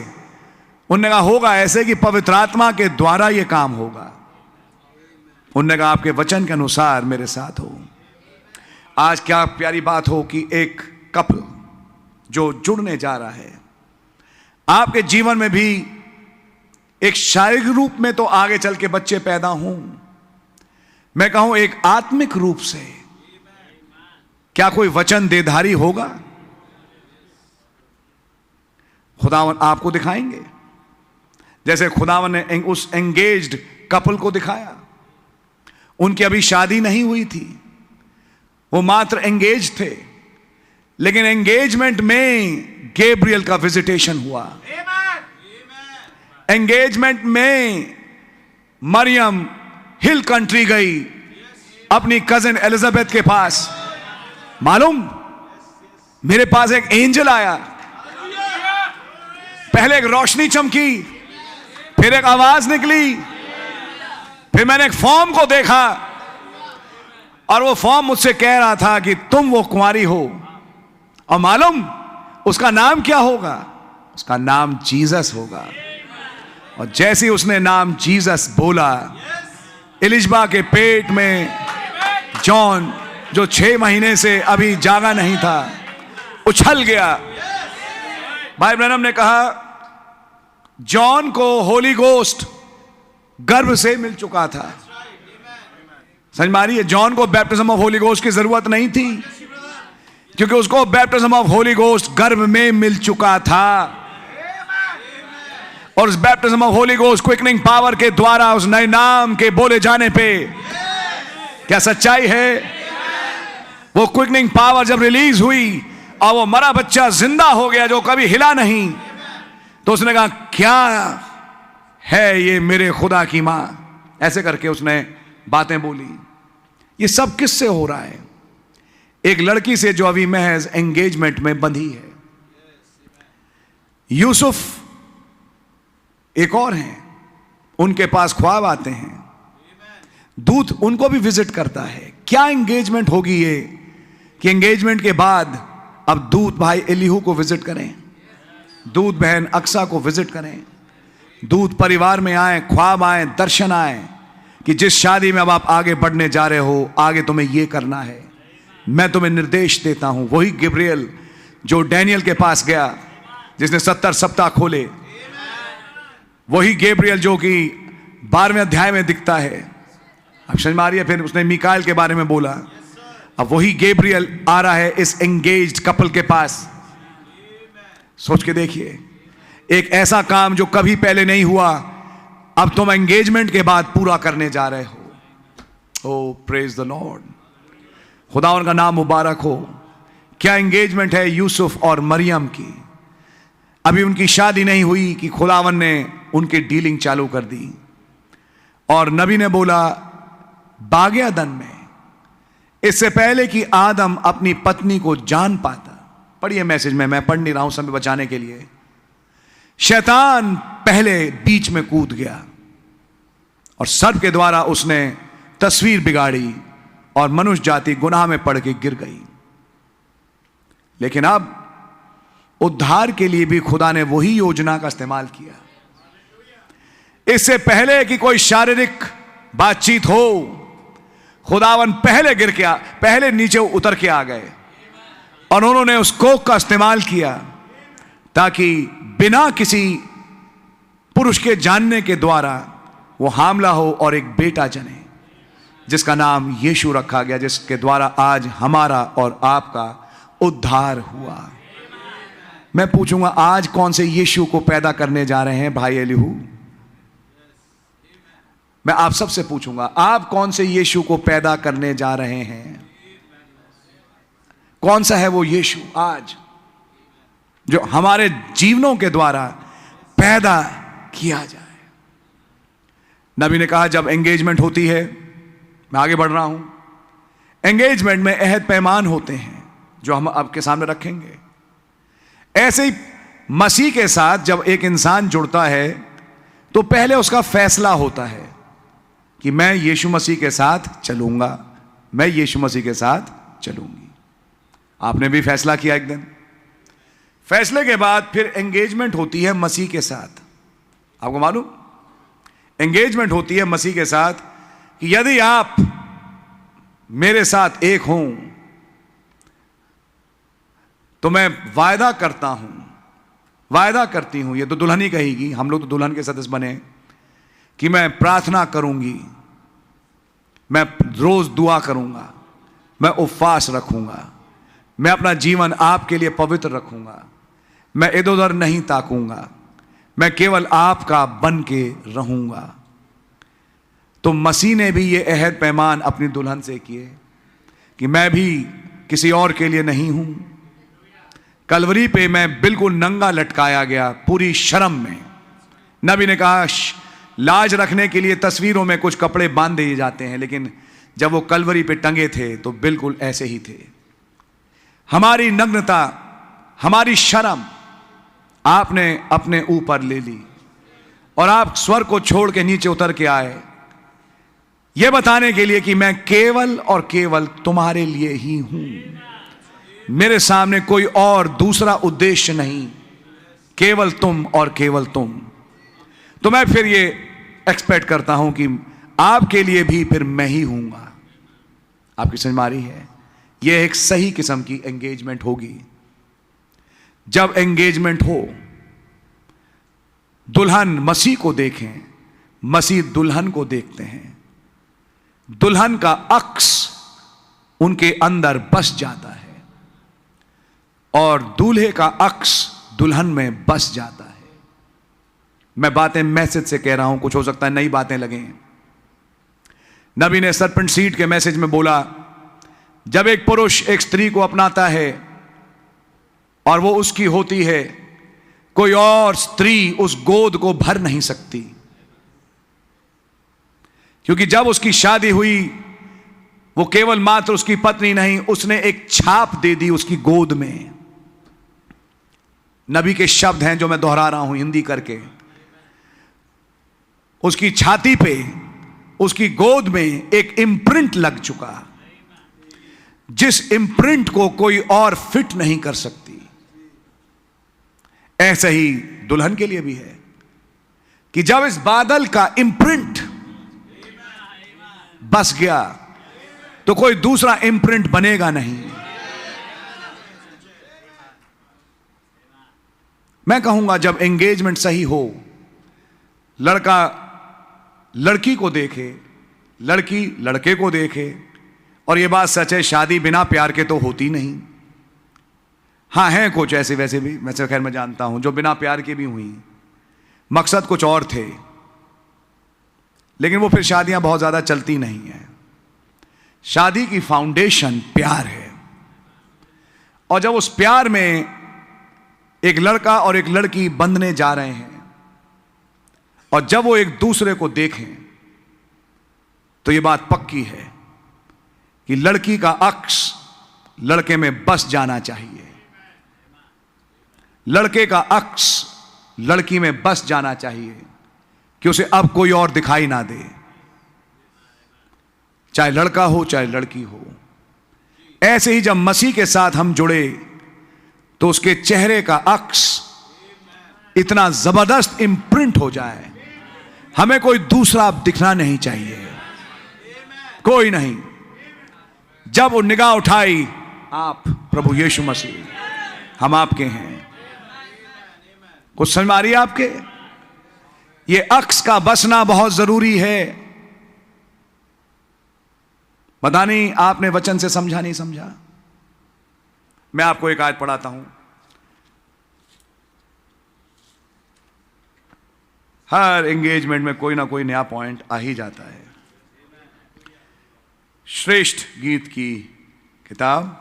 उन्होंने कहा होगा ऐसे कि पवित्र आत्मा के द्वारा ये काम होगा। उन्होंने कहा आपके वचन के अनुसार मेरे साथ हो। आज क्या प्यारी बात हो कि एक कपल जो जुड़ने जा रहा है, आपके जीवन में भी एक शारीरिक रूप में तो आगे चल के बच्चे पैदा हों, मैं कहूं एक आत्मिक रूप से क्या कोई वचन देधारी होगा? खुदावन आपको दिखाएंगे, जैसे खुदावन ने उस एंगेज्ड कपल को दिखाया। उनकी अभी शादी नहीं हुई थी, वो मात्र एंगेज थे, लेकिन एंगेजमेंट में गैब्रियल का विजिटेशन हुआ। एंगेजमेंट में मरियम हिल कंट्री गई अपनी कजिन एलिजाबेथ के पास। मालूम, मेरे पास एक एंजल आया, पहले एक रोशनी चमकी, फिर एक आवाज निकली, फिर मैंने एक फॉर्म को देखा और वो फॉर्म मुझसे कह रहा था कि तुम वो कुंवारी हो। और मालूम उसका नाम क्या होगा? उसका नाम जीसस होगा। और जैसे ही उसने नाम जीसस बोला, एलिजबा के पेट में जॉन, जो 6 महीने से अभी जागा नहीं था, उछल गया। भाई ब्रैनम ने कहा जॉन को होली गोस्ट गर्भ से मिल चुका था। समझ मारी है, जॉन को बैप्टिज्म ऑफ होली गोस्ट की जरूरत नहीं थी, क्योंकि उसको बैप्टिज्म ऑफ होली गोस्ट गर्भ में मिल चुका था। और उस baptism of Holi ghost quickening power के द्वारा उस नए नाम के बोले जाने पे क्या सच्चाई है? वो क्विकनिंग पावर जब रिलीज हुई और वो मरा बच्चा जिंदा हो गया जो कभी हिला नहीं, तो उसने कहा क्या है ये मेरे खुदा की मां। ऐसे करके उसने बातें बोली। ये सब किससे हो रहा है? एक लड़की से जो अभी महज एंगेजमेंट में बंधी है। यूसुफ एक और हैं, उनके पास ख्वाब आते हैं, दूत उनको भी विजिट करता है। क्या एंगेजमेंट होगी ये कि एंगेजमेंट के बाद अब दूत भाई एलीहू को विजिट करें, दूत बहन अक्सा को विजिट करें, दूत परिवार में आए, ख्वाब आए, दर्शन आए कि जिस शादी में अब आप आगे बढ़ने जा रहे हो, आगे तुम्हें यह करना है, मैं तुम्हें निर्देश देता हूं। वही गैब्रियल जो डैनियल के पास गया, जिसने 70 सप्ताह खोले, वही गैब्रियल जो कि 12वें अध्याय में दिखता है। अब समझ मारिए, फिर उसने मीकाएल के बारे में बोला। अब वही गैब्रियल आ रहा है इस एंगेज्ड कपल के पास। सोच के देखिए, एक ऐसा काम जो कभी पहले नहीं हुआ, अब तुम एंगेजमेंट के बाद पूरा करने जा रहे हो। ओ प्रेज द लॉर्ड, खुदावन का नाम मुबारक हो। क्या एंगेजमेंट है यूसुफ और मरियम की। अभी उनकी शादी नहीं हुई कि खुदावन ने उनकी डीलिंग चालू कर दी। और नबी ने बोला बागे अदन में, इससे पहले कि आदम अपनी पत्नी को जान पाता, पढ़िए मैसेज में, मैं पढ़ नहीं रहा हूं समय बचाने के लिए, शैतान पहले बीच में कूद गया और सर्प के द्वारा उसने तस्वीर बिगाड़ी और मनुष्य जाति गुनाह में पड़ के गिर गई। लेकिन अब उद्धार के लिए भी खुदा ने वही योजना का इस्तेमाल किया। इससे पहले कि कोई शारीरिक बातचीत हो, खुदावन पहले नीचे उतर के आ गए और उन्होंने उस कोख का इस्तेमाल किया ताकि बिना किसी पुरुष के जानने के द्वारा वो हामला हो और एक बेटा जने, जिसका नाम यीशु रखा गया, जिसके द्वारा आज हमारा और आपका उद्धार हुआ। मैं पूछूंगा आज कौन से यीशु को पैदा करने जा रहे हैं भाई एलीहू? मैं आप सबसे पूछूंगा, आप कौन से यीशु को पैदा करने जा रहे हैं? कौन सा है वो यीशु आज जो हमारे जीवनों के द्वारा पैदा किया जाए? नबी ने कहा जब एंगेजमेंट होती है, मैं आगे बढ़ रहा हूं, एंगेजमेंट में अहद पैमान होते हैं जो हम आपके सामने रखेंगे। ऐसे ही मसीह के साथ जब एक इंसान जुड़ता है, तो पहले उसका फैसला होता है कि मैं यीशु मसीह के साथ चलूंगा, मैं यीशु मसीह के साथ चलूंगी। आपने भी फैसला किया एक दिन। फैसले के बाद फिर एंगेजमेंट होती है मसीह के साथ। आपको मालूम, एंगेजमेंट होती है मसीह के साथ कि यदि आप मेरे साथ एक हों तो मैं वायदा करता हूं, वायदा करती हूं, ये तो दुल्हन ही कहेगी, हम लोग तो दुल्हन के सदस्य बने, कि मैं प्रार्थना करूंगी, मैं रोज दुआ करूंगा, मैं उपवास रखूंगा, मैं अपना जीवन आपके लिए पवित्र रखूंगा, मैं इधर उधर नहीं ताकूंगा, मैं केवल आपका बन के रहूंगा। तो मसीह ने भी ये अहद पैमान अपनी दुल्हन से किए कि मैं भी किसी और के लिए नहीं हूं। कलवरी पे मैं बिल्कुल नंगा लटकाया गया, पूरी शर्म में। नबी ने कहा लाज रखने के लिए तस्वीरों में कुछ कपड़े बांध दिए जाते हैं, लेकिन जब वो कलवरी पे टंगे थे तो बिल्कुल ऐसे ही थे। हमारी नग्नता, हमारी शर्म आपने अपने ऊपर ले ली और आप स्वर्ग को छोड़ के नीचे उतर के आए, यह बताने के लिए कि मैं केवल और केवल तुम्हारे लिए ही हूं, मेरे सामने कोई और दूसरा उद्देश्य नहीं, केवल तुम और केवल तुम। तो मैं फिर ये एक्सपेक्ट करता हूं कि आपके लिए भी फिर मैं ही हूंगा। आपकी समझ में आ रही है? यह एक सही किस्म की एंगेजमेंट होगी। जब एंगेजमेंट हो, दुल्हन मसीह को देखें, मसीह दुल्हन को देखते हैं, दुल्हन का अक्स उनके अंदर बस जाता है और दूल्हे का अक्स दुल्हन में बस जाता है। मैं बातें मैसेज से कह रहा हूं, कुछ हो सकता है नई बातें लगें। नबी ने सरपेंट सीड के मैसेज में बोला, जब एक पुरुष एक स्त्री को अपनाता है और वो उसकी होती है, कोई और स्त्री उस गोद को भर नहीं सकती, क्योंकि जब उसकी शादी हुई वो केवल मात्र उसकी पत्नी नहीं, उसने एक छाप दे दी उसकी गोद में। नबी के शब्द हैं जो मैं दोहरा रहा हूं हिंदी करके। उसकी छाती पे, उसकी गोद में एक इम्प्रिंट लग चुका, जिस इम्प्रिंट को कोई और फिट नहीं कर सकती। ऐसे ही दुल्हन के लिए भी है कि जब इस बादल का इम्प्रिंट बस गया तो कोई दूसरा इम्प्रिंट बनेगा नहीं। मैं कहूंगा जब एंगेजमेंट सही हो, लड़का लड़की को देखे, लड़की लड़के को देखे, और यह बात सच है, शादी बिना प्यार के तो होती नहीं। हाँ, हैं कुछ ऐसे वैसे भी, वैसे खैर मैं जानता हूं, जो बिना प्यार के भी हुई, मकसद कुछ और थे, लेकिन वो फिर शादियां बहुत ज्यादा चलती नहीं हैं। शादी की फाउंडेशन प्यार है, और जब उस प्यार में एक लड़का और एक लड़की बंधने जा रहे हैं, और जब वो एक दूसरे को देखें, तो ये बात पक्की है कि लड़की का अक्स लड़के में बस जाना चाहिए, लड़के का अक्स लड़की में बस जाना चाहिए कि उसे अब कोई और दिखाई ना दे, चाहे लड़का हो चाहे लड़की हो। ऐसे ही जब मसीह के साथ हम जुड़े तो उसके चेहरे का अक्स इतना जबरदस्त इम्प्रिंट हो जाए, हमें कोई दूसरा दिखना नहीं चाहिए, कोई नहीं। जब वो निगाह उठाई, आप प्रभु यीशु मसीह, हम आपके हैं। कुछ समझ में आ रही है आपके? ये अक्स का बसना बहुत जरूरी है। पता नहीं आपने वचन से समझा नहीं समझा। मैं आपको एक आयत पढ़ाता हूं। हर एंगेजमेंट में कोई ना कोई नया पॉइंट आ ही जाता है। श्रेष्ठ गीत की किताब,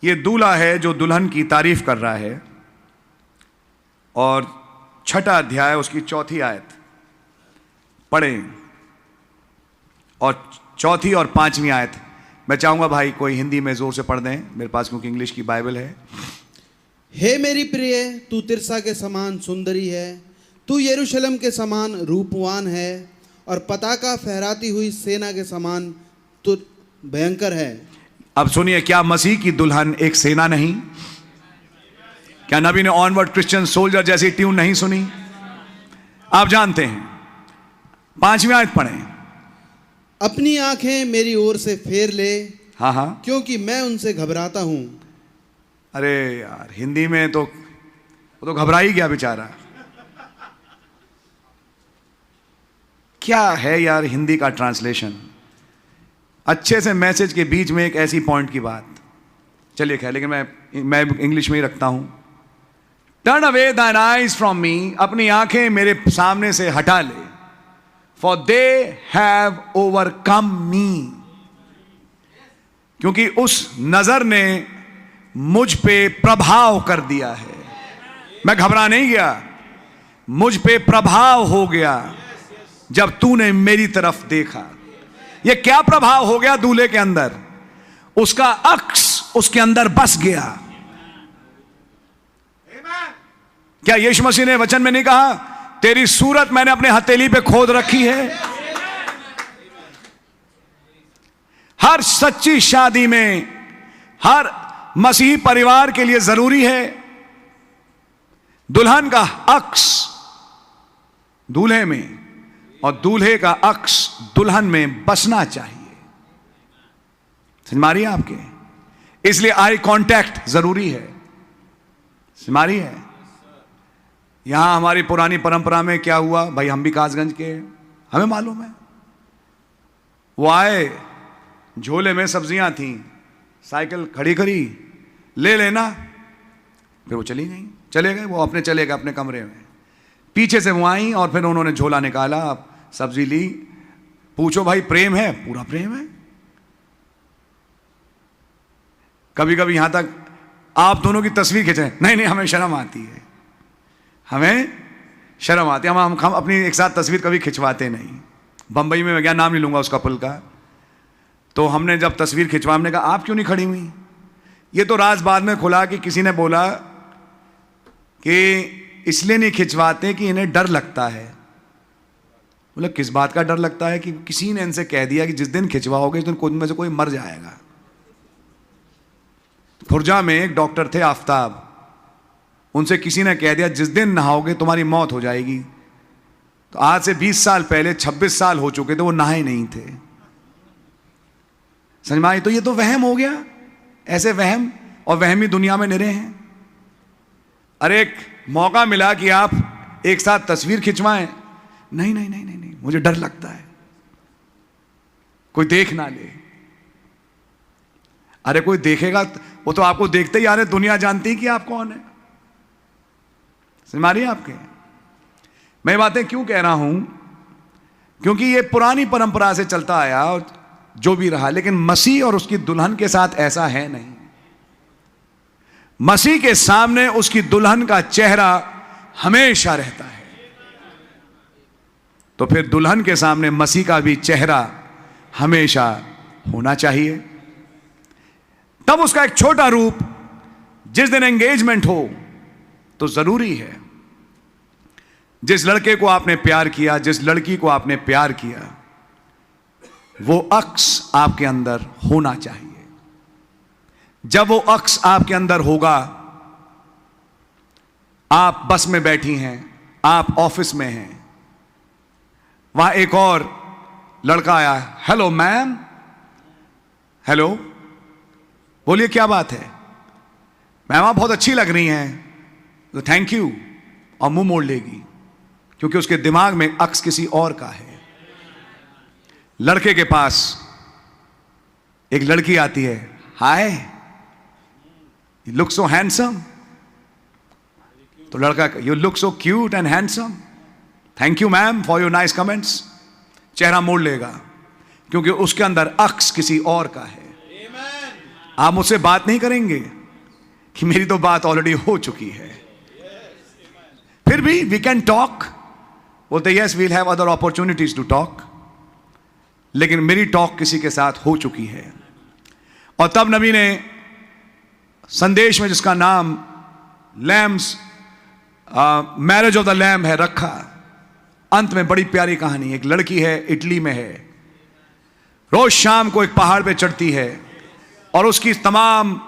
यह दूल्हा है जो दुल्हन की तारीफ कर रहा है, और 6ठा अध्याय उसकी 4थी आयत पढ़ें, और 4थी और 5वीं आयत। मैं चाहूंगा भाई कोई हिंदी में जोर से पढ़ दें मेरे पास, क्योंकि इंग्लिश की बाइबल है। हे मेरी प्रिय, तू तिरसा के समान सुंदरी है, तू यरूशलेम के समान रूपवान है, और पताका फहराती हुई सेना के समान तू भयंकर है। अब सुनिए, क्या मसीह की दुल्हन एक सेना नहीं? क्या नबी ने ऑनवर्ड क्रिश्चियन सोल्जर जैसी ट्यून नहीं सुनी? आप जानते हैं, 5वीं आयत पढ़ें। अपनी आंखें मेरी ओर से फेर ले, हाँ हाँ, क्योंकि मैं उनसे घबराता हूं। अरे यार, हिंदी में तो वो तो घबरा ही गया बेचारा। क्या है यार हिंदी का ट्रांसलेशन? अच्छे से मैसेज के बीच में एक ऐसी पॉइंट की बात। चलिए खैर, लेकिन मैं इंग्लिश में ही रखता हूं। टर्न अवे दाइन आइज फ्रॉम मी, अपनी आंखें मेरे सामने से हटा ले। फॉर दे हैव ओवरकम मी, क्योंकि उस नजर ने मुझ पे प्रभाव कर दिया है। मैं घबरा नहीं गया, मुझ पे प्रभाव हो गया जब तूने मेरी तरफ देखा। ये क्या प्रभाव हो गया दूल्हे के अंदर? उसका अक्स उसके अंदर बस गया। क्या यीशु मसीह ने वचन में नहीं कहा, तेरी सूरत मैंने अपने हथेली पे खोद रखी है? हर सच्ची शादी में, हर मसीही परिवार के लिए जरूरी है दुल्हन का अक्स दूल्हे में और दूल्हे का अक्स दुल्हन में बसना चाहिए। समझ मारिए आपके? इसलिए आई कांटेक्ट जरूरी है। समझ मारिए? यहां हमारी पुरानी परंपरा में क्या हुआ भाई, हम भी कासगंज के, हमें मालूम है। वो आए, झोले में सब्जियां थी, साइकिल खड़ी करी, ले लेना, फिर वो चली गई, चले गए, वो अपने चले गए अपने कमरे में। पीछे से वो आई और फिर उन्होंने झोला निकाला, सब्जी ली। पूछो भाई प्रेम है? पूरा प्रेम है। कभी कभी यहां तक आप दोनों की तस्वीर खींचे, नहीं नहीं हमें शर्म आती है, हमें शर्म आती है, हम अपनी एक साथ तस्वीर कभी खिंचवाते नहीं। बंबई में मैं क्या नाम नहीं लूंगा उस कपल का, तो हमने जब तस्वीर खिंचवा, हमने कहा आप क्यों नहीं खड़ी हुई? ये तो राज बाद में खुला कि किसी ने बोला कि इसलिए नहीं खिंचवाते कि इन्हें डर लगता है। बोला किस बात का डर लगता है? कि किसी ने इनसे कह दिया कि जिस दिन खिंचवाओगे उस दिन कोई में से कोई मर जाएगा। खुर्जा में एक डॉक्टर थे आफ्ताब, उनसे किसी ने कह दिया जिस दिन नहाओगे तुम्हारी मौत हो जाएगी। तो आज से 20 साल पहले 26 साल हो चुके थे, वो नहाए नहीं थे। समझ में आई? तो ये तो वहम हो गया। ऐसे वहम और वहमी दुनिया में निरे हैं। अरे एक मौका मिला कि आप एक साथ तस्वीर खिंचवाएं, नहीं नहीं नहीं नहीं नहीं, मुझे डर लगता है कोई देख ना ले। अरे कोई देखेगा, वो तो आपको देखते ही आ रहे, दुनिया जानती है कि आप कौन है। समझ में आ रही है आपके? मैं बातें क्यों कह रहा हूं? क्योंकि ये पुरानी परंपरा से चलता आया और जो भी रहा, लेकिन मसीह और उसकी दुल्हन के साथ ऐसा है नहीं। मसीह के सामने उसकी दुल्हन का चेहरा हमेशा रहता है, तो फिर दुल्हन के सामने मसीह का भी चेहरा हमेशा होना चाहिए। तब उसका एक छोटा रूप, जिस दिन एंगेजमेंट हो तो जरूरी है, जिस लड़के को आपने प्यार किया, जिस लड़की को आपने प्यार किया, वो अक्स आपके अंदर होना चाहिए। जब वो अक्स आपके अंदर होगा, आप बस में बैठी हैं, आप ऑफिस में हैं, वहां एक और लड़का आया, हेलो मैम, हेलो, बोलिए क्या बात है? मैम आप बहुत अच्छी लग रही हैं, तो थैंक यू, और मुंह मोड़ लेगी, क्योंकि उसके दिमाग में अक्स किसी और का है। लड़के के पास एक लड़की आती है, hi you look so handsome, तो लड़का, you look so cute and handsome, thank you ma'am for your nice comments, चेहरा मोड़ लेगा, क्योंकि उसके अंदर अक्स किसी और का है। आप मुझसे बात नहीं करेंगे कि मेरी तो बात ऑलरेडी हो चुकी है। फिर भी वी कैन टॉक, बोलते yes we'll have other opportunities to talk, लेकिन मेरी टॉक किसी के साथ हो चुकी है। और तब नबी ने संदेश में, जिसका नाम lambs marriage of the lamb है रखा। अंत में बड़ी प्यारी कहानी, एक लड़की है, इटली में है, रोज शाम को एक पहाड़ पे चढ़ती है और उसकी तमाम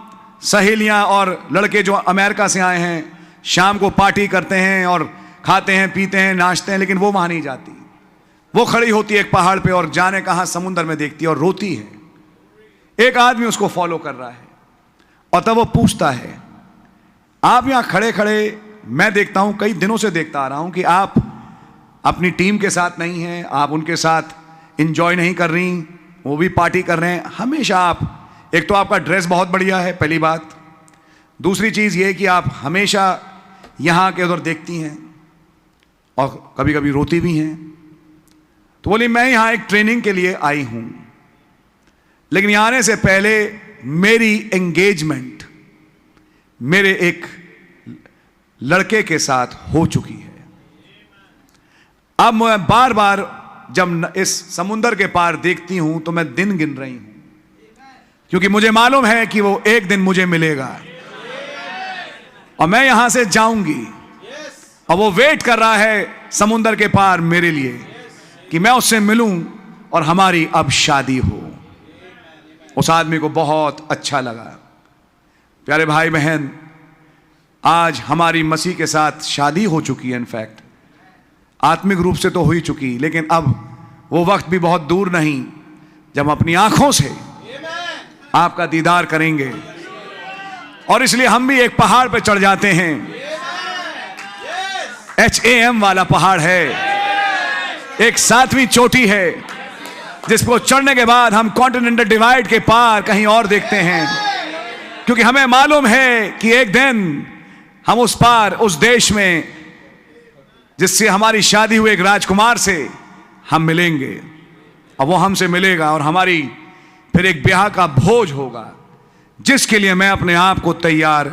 सहेलियां और लड़के जो अमेरिका से आए हैं शाम को पार्टी करते हैं और खाते हैं, पीते हैं, नाचते हैं, लेकिन वो वहां नहीं जाती। वो खड़ी होती है एक पहाड़ पे और जाने कहां समुद्र में देखती है और रोती है। एक आदमी उसको फॉलो कर रहा है और तब वो पूछता है, आप यहां खड़े खड़े, मैं देखता हूं, कई दिनों से देखता आ रहा हूं कि आप अपनी टीम के साथ नहीं हैं, आप उनके साथ इंजॉय नहीं कर रही, वो भी पार्टी कर रहे हैं, हमेशा आप, एक तो आपका ड्रेस बहुत बढ़िया है, पहली बात, दूसरी चीज ये कि आप हमेशा यहां के उधर देखती हैं और कभी कभी रोती भी हैं। तो बोली, मैं यहां एक ट्रेनिंग के लिए आई हूं, लेकिन यहां आने से पहले मेरी एंगेजमेंट मेरे एक लड़के के साथ हो चुकी है। अब मैं बार बार जब इस समुंदर के पार देखती हूं तो मैं दिन गिन रही हूं, क्योंकि मुझे मालूम है कि वो एक दिन मुझे मिलेगा और मैं यहां से जाऊंगी और वो वेट कर रहा है समुंदर के पार मेरे लिए कि मैं उससे मिलूं और हमारी अब शादी हो। उस आदमी को बहुत अच्छा लगा। प्यारे भाई बहन, आज हमारी मसीह के साथ शादी हो चुकी है, इनफैक्ट आत्मिक रूप से तो हो ही चुकी, लेकिन अब वो वक्त भी बहुत दूर नहीं जब हम अपनी आंखों से आपका दीदार करेंगे। और इसलिए हम भी एक पहाड़ पे चढ़ जाते हैं, HAM वाला पहाड़ है, एक 7वीं चोटी है जिसको चढ़ने के बाद हम कॉन्टिनेंटल डिवाइड के पार कहीं और देखते हैं, क्योंकि हमें मालूम है कि एक दिन हम उस पार, उस देश में जिससे हमारी शादी हुई एक राजकुमार से हम मिलेंगे और वो हमसे मिलेगा और हमारी फिर एक ब्याह का भोज होगा, जिसके लिए मैं अपने आप को तैयार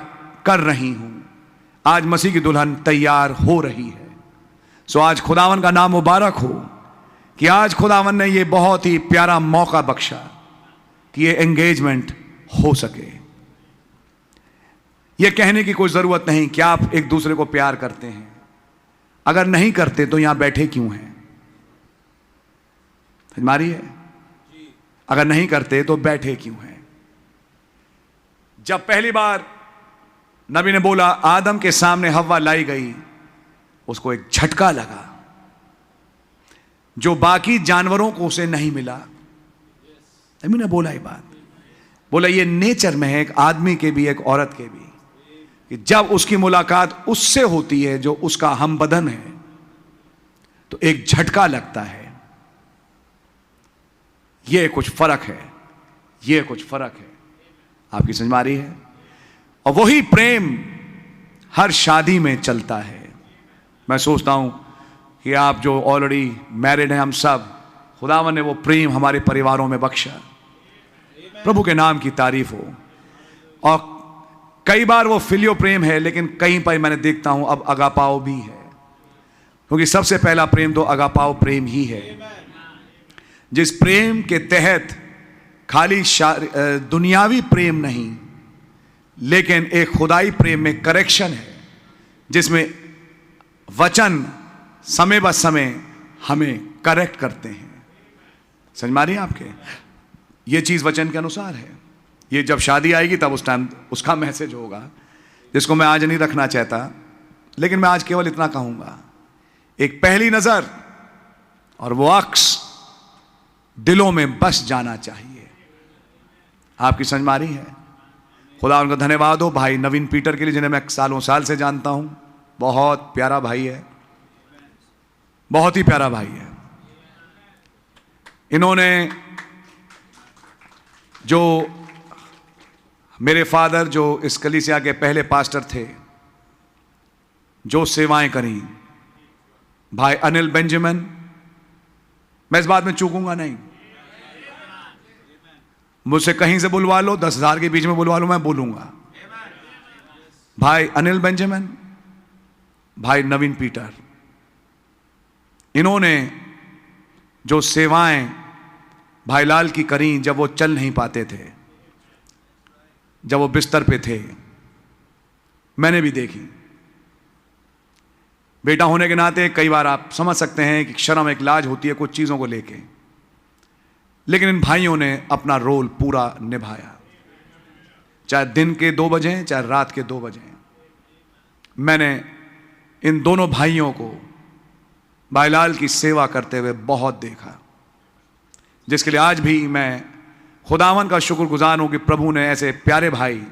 कर रही हूं। आज मसीह की दुल्हन तैयार हो रही है। सो आज खुदावन का नाम मुबारक हो कि आज खुदावन ने ये बहुत ही प्यारा मौका बख्शा कि ये एंगेजमेंट हो सके। ये कहने की कोई जरूरत नहीं कि आप एक दूसरे को प्यार करते हैं, अगर नहीं करते तो यहां बैठे क्यों हैं? हमारी है, अगर नहीं करते तो बैठे क्यों हैं? जब पहली बार नबी ने बोला आदम के सामने हव्वा लाई गई, उसको एक झटका लगा जो बाकी जानवरों को उसे नहीं मिला। नबी ने बोला ये बात, बोला ये नेचर में है, एक आदमी के भी एक औरत के भी, कि जब उसकी मुलाकात उससे होती है जो उसका हमबदन है तो एक झटका लगता है। ये कुछ फर्क है, ये कुछ फर्क है। आपकी समझ में आ रही है? और वही प्रेम हर शादी में चलता है। मैं सोचता हूं कि आप जो ऑलरेडी मैरिड हैं, हम सब, खुदावन ने वो प्रेम हमारे परिवारों में बख्शा। प्रभु के नाम की तारीफ हो। और कई बार वो फिलियो प्रेम है, लेकिन कहीं पर मैंने देखता हूं अब अगापाओ भी है, क्योंकि सबसे पहला प्रेम तो अगापाओ प्रेम ही है, जिस प्रेम के तहत खाली दुनियावी प्रेम नहीं, लेकिन एक खुदाई प्रेम में करेक्शन है, जिसमें वचन समय ब समय हमें करेक्ट करते हैं। समझ में आ रही है आपके? ये चीज वचन के अनुसार है। ये जब शादी आएगी तब उस टाइम उसका मैसेज होगा, जिसको मैं आज नहीं रखना चाहता, लेकिन मैं आज केवल इतना कहूंगा, एक पहली नजर और वो अक्स दिलों में बस जाना चाहिए। आपकी समझ में आ रही है? खुदा उनका धन्यवाद हो भाई नवीन पीटर के लिए, जिन्हें मैं सालों साल से जानता हूं। बहुत प्यारा भाई है, बहुत ही प्यारा भाई है। इन्होंने जो मेरे फादर, जो इस कलीसिया के पहले पास्टर थे, जो सेवाएं करी, भाई अनिल बेंजामिन, मैं इस बात में चूकूंगा नहीं। मुझसे कहीं से बुलवा लो, 10,000 के बीच में बुलवा लो, मैं बोलूंगा। भाई अनिल बेंजामिन, भाई नवीन पीटर, इन्होंने जो सेवाएं भाई लाल की करी जब वो चल नहीं पाते थे, जब वो बिस्तर पे थे, मैंने भी देखी। बेटा होने के नाते कई बार आप समझ सकते हैं कि शर्म एक लाज होती है कुछ चीजों को लेके, लेकिन इन भाइयों ने अपना रोल पूरा निभाया, चाहे दिन के 2 बजे चाहे रात के 2 बजे। मैंने इन दोनों भाइयों को भाईलाल की सेवा करते हुए बहुत देखा, जिसके लिए आज भी मैं खुदावन का शुक्रगुजार हूं कि प्रभु ने ऐसे प्यारे भाई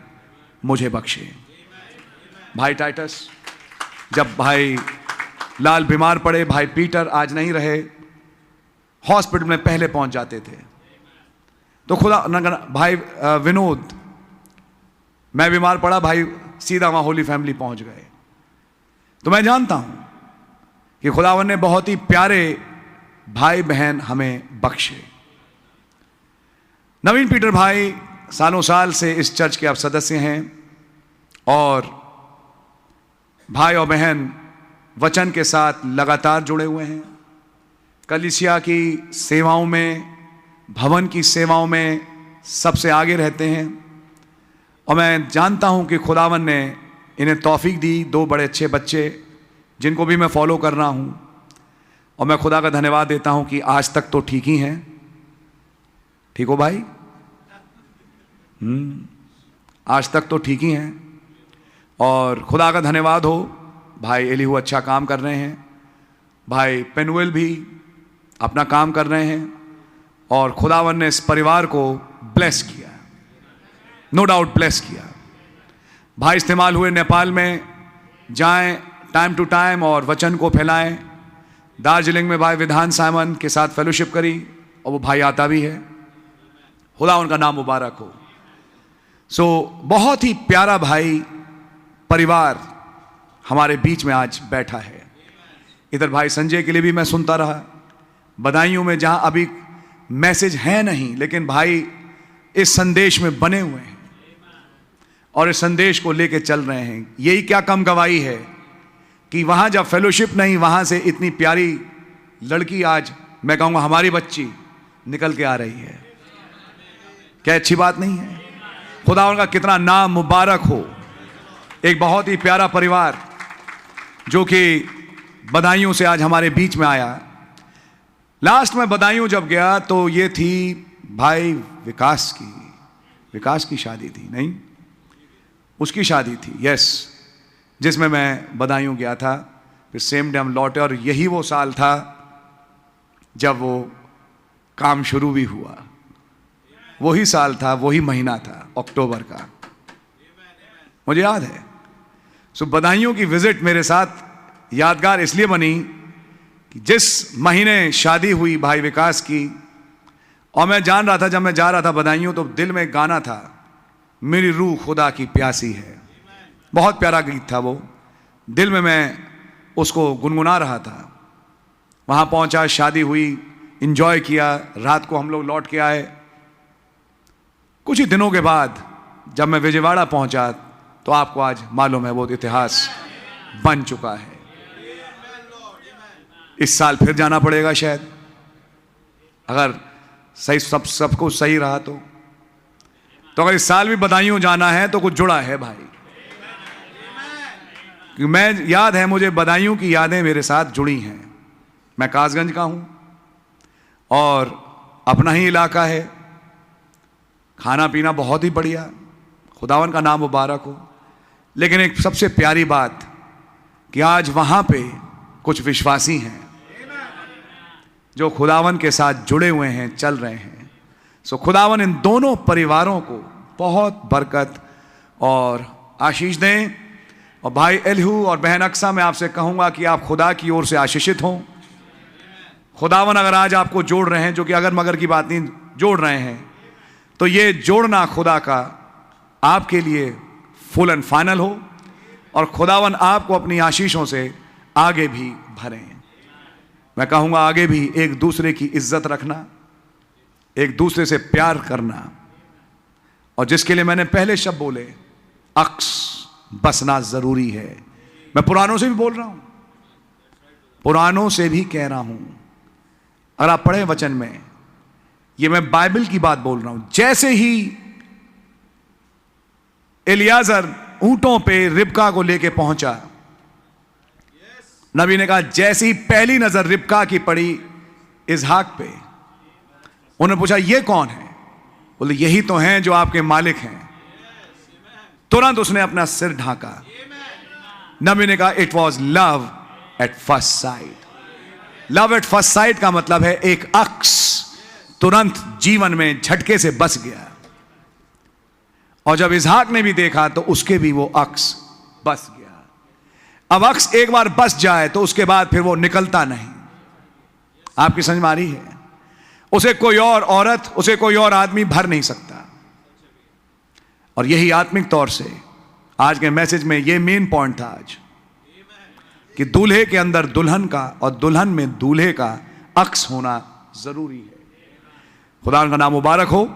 मुझे बख्शे। भाई टाइटस, जब भाई लाल बीमार पड़े, भाई पीटर आज नहीं रहे, हॉस्पिटल में पहले पहुंच जाते थे, तो खुदा भाई विनोद, मैं बीमार पड़ा, भाई सीधा वहां होली फैमिली पहुंच गए। तो मैं जानता हूं कि खुदावन ने बहुत ही प्यारे भाई बहन हमें बख्शे। नवीन पीटर भाई सालों साल से इस चर्च के आप सदस्य हैं, और भाई और बहन वचन के साथ लगातार जुड़े हुए हैं, कलीसिया की सेवाओं में, भवन की सेवाओं में सबसे आगे रहते हैं। और मैं जानता हूं कि खुदावन ने इन्हें तौफीक दी, 2 बड़े अच्छे बच्चे जिनको भी मैं फॉलो कर रहा हूं, और मैं खुदा का धन्यवाद देता हूं कि आज तक तो ठीक ही हैं। ठीक हो भाई? आज तक तो ठीक ही हैं, और खुदा का धन्यवाद हो। भाई एलीहू अच्छा काम कर रहे हैं, भाई पेनुएल भी अपना काम कर रहे हैं, और खुदावन ने इस परिवार को ब्लेस किया, नो डाउट ब्लेस किया। भाई इस्तेमाल हुए, नेपाल में जाएं टाइम टू टाइम और वचन को फैलाएं। दार्जिलिंग में भाई विधान साइमन के साथ फेलोशिप करी, और वो भाई आता भी है, खुदा उनका नाम मुबारक हो। सो बहुत ही प्यारा भाई परिवार हमारे बीच में आज बैठा है। इधर भाई संजय के लिए भी मैं सुनता रहा, बदायूं में जहां अभी मैसेज है नहीं, लेकिन भाई इस संदेश में बने हुए हैं और इस संदेश को लेके चल रहे हैं। यही क्या कम गवाही है कि वहां जब फेलोशिप नहीं, वहां से इतनी प्यारी लड़की आज मैं कहूंगा हमारी बच्ची निकल के आ रही है। क्या अच्छी बात नहीं है? खुदा उनका कितना नाम मुबारक हो। एक बहुत ही प्यारा परिवार जो कि बदायूं से आज हमारे बीच में आया। लास्ट में बदायूं जब गया तो ये थी भाई विकास की शादी थी, नहीं उसकी शादी थी, यस, जिसमें मैं बदायूं गया था। फिर सेम डे हम लौटे, और यही वो साल था जब वो काम शुरू भी हुआ। वही साल था, वही महीना था, अक्टूबर का, मुझे याद है। सो बदायूं की विजिट मेरे साथ यादगार इसलिए बनी कि जिस महीने शादी हुई भाई विकास की, और मैं जान रहा था, जब मैं जा रहा था बदायूं, तो दिल में एक गाना था, मेरी रूह खुदा की प्यासी है। बहुत प्यारा गीत था वो, दिल में मैं उसको गुनगुना रहा था। वहां पहुंचा, शादी हुई, इंजॉय किया, रात को हम लोग लौट के आए। कुछ ही दिनों के बाद जब मैं विजयवाड़ा पहुंचा, तो आपको आज मालूम है वो इतिहास बन चुका है। इस साल फिर जाना पड़ेगा शायद, अगर सही सब कुछ सही रहा तो अगर इस साल भी बदायूं जाना है तो कुछ जुड़ा है भाई। क्योंकि मैं याद है, मुझे बदायूं की यादें मेरे साथ जुड़ी हैं। मैं कासगंज का हूं और अपना ही इलाका है, खाना पीना बहुत ही बढ़िया, खुदावन का नाम मुबारक हो। लेकिन एक सबसे प्यारी बात कि आज वहां पे कुछ विश्वासी हैं जो खुदावन के साथ जुड़े हुए हैं, चल रहे हैं। सो खुदावन इन दोनों परिवारों को बहुत बरकत और आशीष दें। और भाई एलीहू और बहन अक्सा, मैं आपसे कहूंगा कि आप खुदा की ओर से आशीषित हों। खुदावन अगर आज आपको जोड़ रहे हैं, जो कि अगर मगर की बात नहीं, जोड़ रहे हैं, तो ये जोड़ना खुदा का आपके लिए फुल एंड फाइनल हो, और खुदावन आपको अपनी आशीषों से आगे भी भरें। मैं कहूंगा आगे भी एक दूसरे की इज्जत रखना, एक दूसरे से प्यार करना, और जिसके लिए मैंने पहले शब्द बोले, अक्स बसना जरूरी है। मैं पुरानों से भी बोल रहा हूं, पुरानों से भी कह रहा हूं। अगर आप पढ़े वचन में, ये मैं बाइबल की बात बोल रहा हूं। जैसे ही एलियाजर ऊंटों पे रिबका को लेके पहुंचा, नबी ने कहा जैसी पहली नजर रिबका की पड़ी इसहाक पे, उन्होंने पूछा ये कौन है? बोले यही तो हैं जो आपके मालिक हैं। तुरंत उसने अपना सिर ढांका। नबी ने कहा it was love at first sight. Love at first sight का मतलब है एक अक्स तुरंत जीवन में झटके से बस गया, और जब इसहाक ने भी देखा तो उसके भी वो अक्स बस गया। अब अक्स एक बार बस जाए तो उसके बाद फिर वो निकलता नहीं। आपकी समझ में आ रही है? उसे कोई और औरत, उसे कोई और आदमी भर नहीं सकता। और यही आत्मिक तौर से आज के मैसेज में ये मेन पॉइंट था आज, कि दूल्हे के अंदर दुल्हन का और दुल्हन में दूल्हे का अक्स होना जरूरी है। खुदा का नाम मुबारक हो।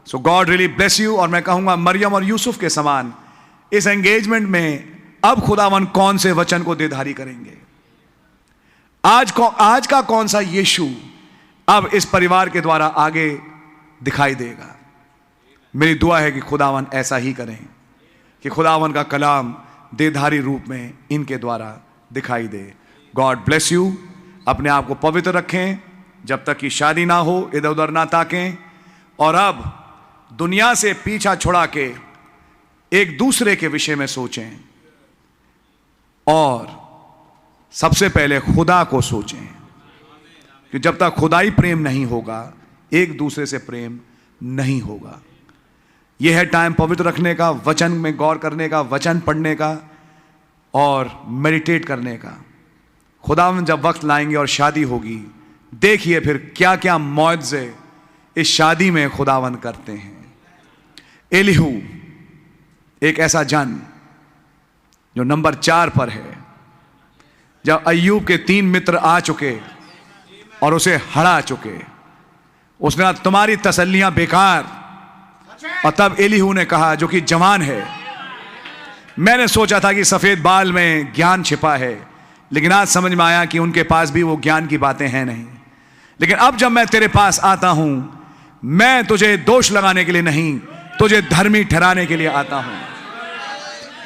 सो गॉड रियली ब्लेस यू। और मैं कहूंगा मरियम और यूसुफ के समान इस एंगेजमेंट में अब खुदावन कौन से वचन को देधारी करेंगे? आज का कौन सा यीशु अब इस परिवार के द्वारा आगे दिखाई देगा? मेरी दुआ है कि खुदावन ऐसा ही करें, कि खुदावन का कलाम देधारी रूप में इनके द्वारा दिखाई दे। God bless you. अपने आप को पवित्र रखें, जब तक कि शादी ना हो इधर उधर ना ताकें, और अब दुनिया से पीछा छुड़ा के एक दूसरे के विषय में सोचें, और सबसे पहले खुदा को सोचें, कि जब तक खुदाई प्रेम नहीं होगा एक दूसरे से प्रेम नहीं होगा। यह है टाइम पवित्र रखने का, वचन में गौर करने का, वचन पढ़ने का और मेडिटेट करने का। खुदावन जब वक्त लाएंगे और शादी होगी, देखिए फिर क्या क्या मौजज़े इस शादी में खुदावन करते हैं। एलीहू एक ऐसा जन जो नंबर 4 पर है। जब अय्यूब के 3 मित्र आ चुके और उसे हरा चुके, उसने कहा तुम्हारी तसल्लियां बेकार। और तब एलीहू ने कहा, जो कि जवान है, मैंने सोचा था कि सफेद बाल में ज्ञान छिपा है, लेकिन आज समझ में आया कि उनके पास भी वो ज्ञान की बातें हैं नहीं। लेकिन अब जब मैं तेरे पास आता हूं, मैं तुझे दोष लगाने के लिए नहीं, तुझे धर्मी ठहराने के लिए आता हूं।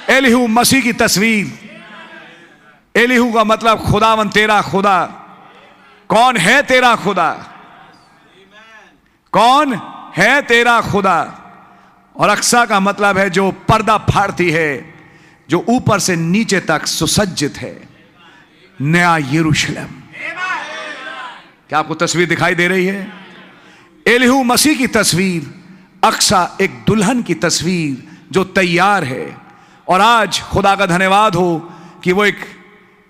एलीहू मसीह की तस्वीर। एलीहू का मतलब खुदावन तेरा खुदा। कौन है तेरा खुदा? कौन है तेरा खुदा? और अक्सा का मतलब है जो पर्दा फाड़ती है, जो ऊपर से नीचे तक सुसज्जित है, नया यरूशलेम। क्या आपको तस्वीर दिखाई दे रही है? एलीहू मसीह की तस्वीर, अक्सा एक दुल्हन की तस्वीर जो तैयार है। और आज खुदा का धन्यवाद हो कि वो एक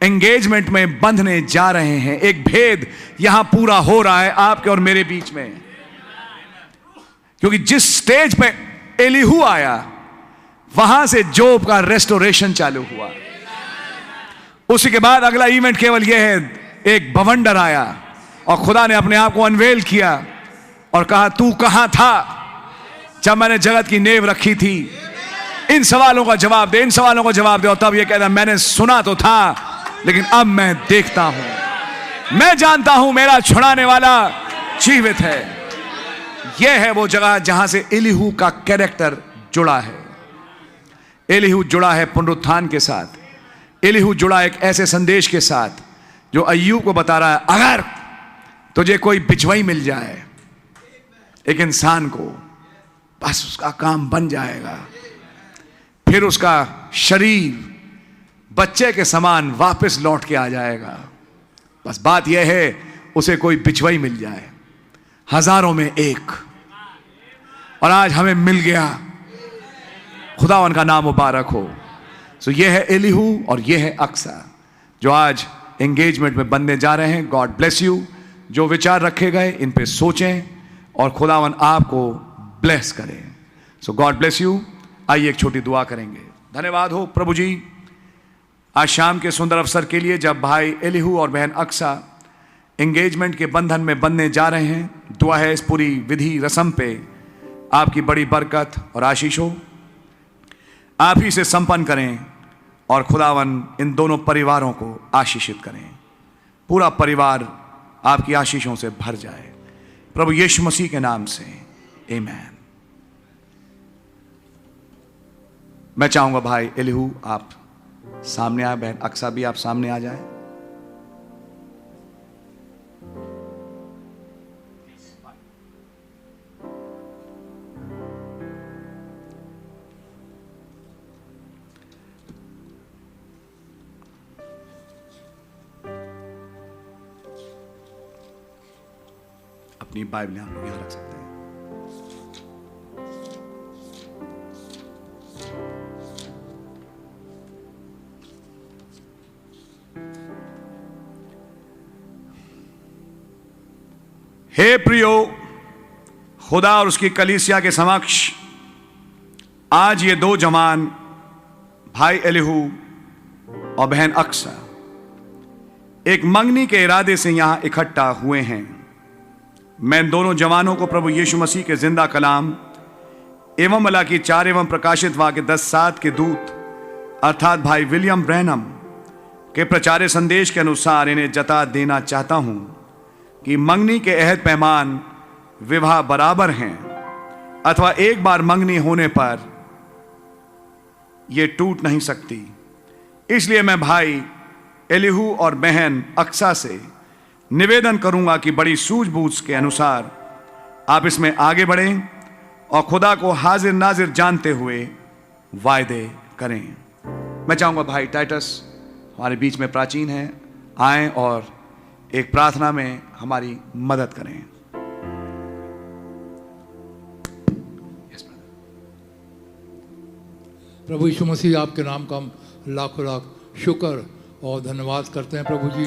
एंगेजमेंट में बंधने जा रहे हैं। एक भेद यहां पूरा हो रहा है आपके और मेरे बीच में, क्योंकि जिस स्टेज पे एलीहू आया, वहां से जोब का रेस्टोरेशन चालू हुआ। उसी के बाद अगला इवेंट केवल यह है, एक बवंडर आया और खुदा ने अपने आप को अनवेल किया और कहा, तू कहां था जब मैंने जगत की नींव रखी थी? इन सवालों का जवाब दे, इन सवालों का जवाब दे। और तब यह कहता, मैंने सुना तो था, लेकिन अब मैं देखता हूं, मैं जानता हूं मेरा छुड़ाने वाला जीवित है। यह है वो जगह जहां से एलीहू का कैरेक्टर जुड़ा है। एलीहू जुड़ा है पुनरुत्थान के साथ। एलीहू जुड़ा एक ऐसे संदेश के साथ जो अय्यूब को बता रहा है, अगर तुझे कोई बिचवाई मिल जाए एक इंसान को, बस उसका काम बन जाएगा। फिर उसका शरीर बच्चे के समान वापस लौट के आ जाएगा। बस बात यह है, उसे कोई बिचवाई मिल जाए, हजारों में एक। और आज हमें मिल गया। खुदावन का नाम मुबारक हो। सो ये है एलीहू और ये है अक्सा जो आज एंगेजमेंट में बनने जा रहे हैं। God bless you. जो विचार रखे गए इन पे सोचें और खुदावन आपको ब्लेस करें। सो गॉड ब्लेस यू। आइए एक छोटी दुआ करेंगे। धन्यवाद हो प्रभु जी आज शाम के सुंदर अवसर के लिए, जब भाई एलीहू और बहन अक्सा एंगेजमेंट के बंधन में बनने जा रहे हैं। दुआ है इस पूरी विधि रस्म पे आपकी बड़ी बरकत और आशीष हो। आप ही से संपन्न करें और खुदावन इन दोनों परिवारों को आशीषित करें। पूरा परिवार आपकी आशीषों से भर जाए, प्रभु यीशु मसीह के नाम से, आमीन। मैं चाहूंगा भाई एलिहू आप सामने आए, बहन अक्सा भी आप सामने आ जाए। अपनी बाइबल हम लोग यहां रख सकते हैं। हे प्रियो, खुदा और उसकी कलीसिया के समक्ष आज ये दो जवान भाई एलिहू और बहन अक्सा एक मंगनी के इरादे से यहां इकट्ठा हुए हैं। मैं इन दोनों जवानों को प्रभु यीशु मसीह के जिंदा कलाम एवं मलाकी 4 एवं प्रकाशित वाक्य 10:7 के दूत अर्थात भाई विलियम ब्रैनम के प्रचारे संदेश के अनुसार इन्हें जता देना चाहता हूं कि मंगनी के अहद पैमान विवाह बराबर हैं, अथवा एक बार मंगनी होने पर यह टूट नहीं सकती। इसलिए मैं भाई एलिहू और बहन अक्सा से निवेदन करूंगा कि बड़ी सूझबूझ के अनुसार आप इसमें आगे बढ़ें और खुदा को हाजिर नाजिर जानते हुए वायदे करें। मैं चाहूंगा भाई टाइटस हमारे बीच में प्राचीन हैं, आएं और एक प्रार्थना में हमारी मदद करें। प्रभु यीशु मसीह आपके नाम का हम लाखों लाख शुक्र और धन्यवाद करते हैं प्रभु जी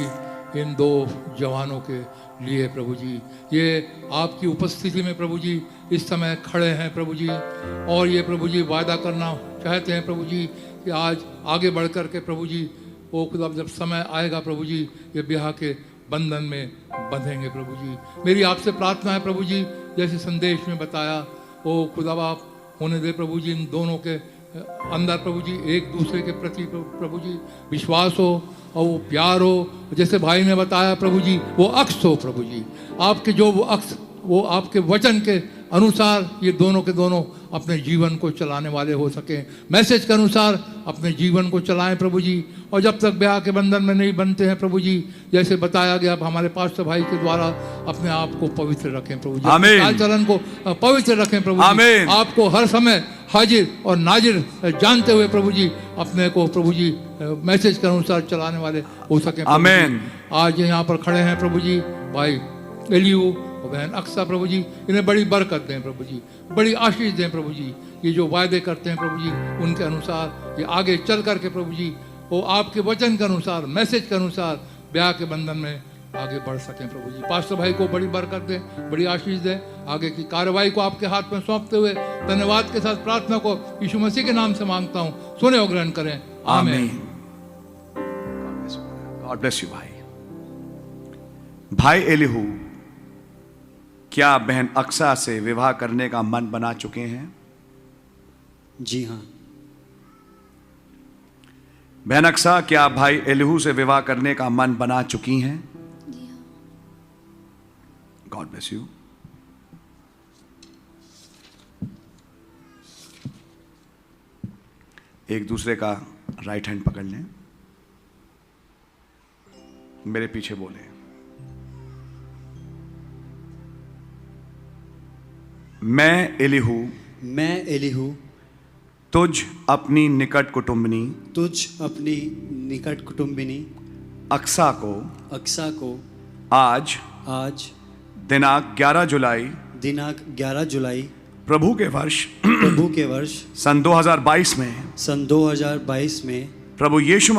इन दो जवानों के लिए। प्रभु जी ये आपकी उपस्थिति में प्रभु जी इस समय खड़े हैं प्रभु जी, और ये प्रभु जी वायदा करना चाहते हैं प्रभु जी कि आज आगे बढ़ कर के प्रभु जी वो खुदा जब समय आएगा प्रभु जी ये ब्याह के बंधन में बंधेंगे प्रभु जी। मेरी आपसे प्रार्थना है प्रभु जी, जैसे संदेश में बताया ओ खुदा बाप होने दे प्रभु जी इन दोनों के अंदर प्रभु जी एक दूसरे के प्रति प्रभु जी विश्वास हो और वो प्यार हो, जैसे भाई ने बताया प्रभु जी वो अक्स हो प्रभु जी, आपके जो वो अक्स वो आपके वचन के अनुसार ये दोनों के दोनों अपने जीवन को चलाने वाले हो सकें, मैसेज के अनुसार अपने जीवन को चलाएं प्रभु जी। और जब तक ब्याह के बंधन में नहीं बनते हैं प्रभु जी, जैसे बताया गया हमारे पास्टर भाई के द्वारा, अपने आप को पवित्र रखें प्रभु जी, आमीन। चाल चलन को पवित्र रखें प्रभु जी, आमीन। आपको हर समय हाजिर और नाजिर जानते हुए प्रभु जी अपने को प्रभु जी मैसेज के अनुसार चलाने वाले हो सकें। आमीन। आज यहाँ पर खड़े हैं प्रभु जी भाई एलिहू और बहन अक्सा प्रभु जी, इन्हें बड़ी बरकत दें प्रभु जी, बड़ी आशीष दें प्रभु जी। ये जो वायदे करते हैं प्रभु जी उनके अनुसार ये आगे चल करके प्रभु जी वो आपके वचन के अनुसार मैसेज के अनुसार ब्याह के बंधन में आगे बढ़ सकें प्रभु जी। पास्टर भाई को बड़ी बरकत दें, बड़ी आशीष दें, आगे की कार्रवाई को आपके हाथ में सौंपते हुए धन्यवाद के साथ प्रार्थना को यीशु मसीह के नाम से मांगता हूँ, सुने और ग्रहण करें, आमीन। गॉड ब्लेस यू भाई। भाई एलिहू, क्या आप बहन अक्सा से विवाह करने का मन बना चुके हैं? जी हाँ। बहन अक्सा, क्या आप भाई एलिहू से विवाह करने का मन बना चुकी हैं? God bless you. एक दूसरे का राइट हैंड पकड़ लें, मेरे पीछे बोले। मैं एलिहू तुझ अपनी निकट कुटुंबिनी अक्सा को आज दिनांक 11 जुलाई प्रभु के वर्ष सन 2022 में प्रभु यीशु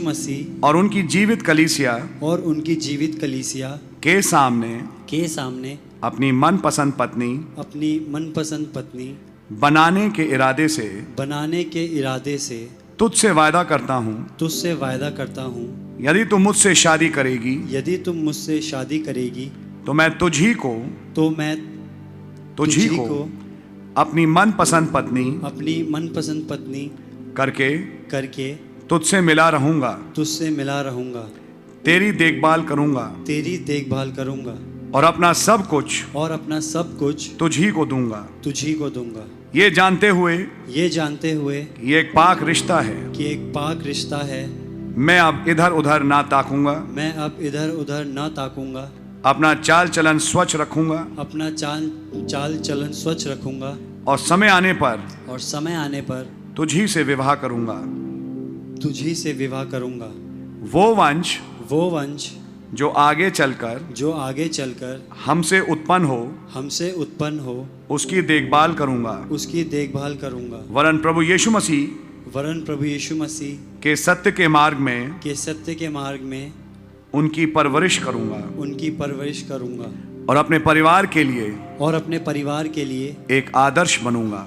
मसीह और उनकी जीवित कलीसिया के सामने अपनी मनपसंद पत्नी बनाने के इरादे से तुझसे वायदा करता हूँ यदि तुम मुझसे शादी करेगी तो मैं तुझी को अपनी मनपसंद पत्नी करके तुझसे मिला रहूंगा, तेरी देखभाल करूंगा और अपना सब कुछ और अपना सब कुछ तुझ ही को दूंगा, तुझी को दूंगा, ये जानते हुए ये जानते हुए कि ये एक पाक रिश्ता है। कि एक पाक रिश्ता है। मैं अब इधर उधर ना ताकूंगा, मैं अब इधर उधर न ताकूंगा, अपना चाल चलन स्वच्छ रखूंगा अपना चाल चलन स्वच्छ रखूंगा, और समय आने पर और समय आने पर तुझी से विवाह करूंगा। तुझी से विवाह करूंगा। वो वंश जो आगे चलकर हमसे उत्पन्न हो उसकी देखभाल करूंगा। वरन प्रभु यीशु मसीह के सत्य के मार्ग में उनकी परवरिश करूंगा और अपने परिवार के लिए एक आदर्श बनूंगा,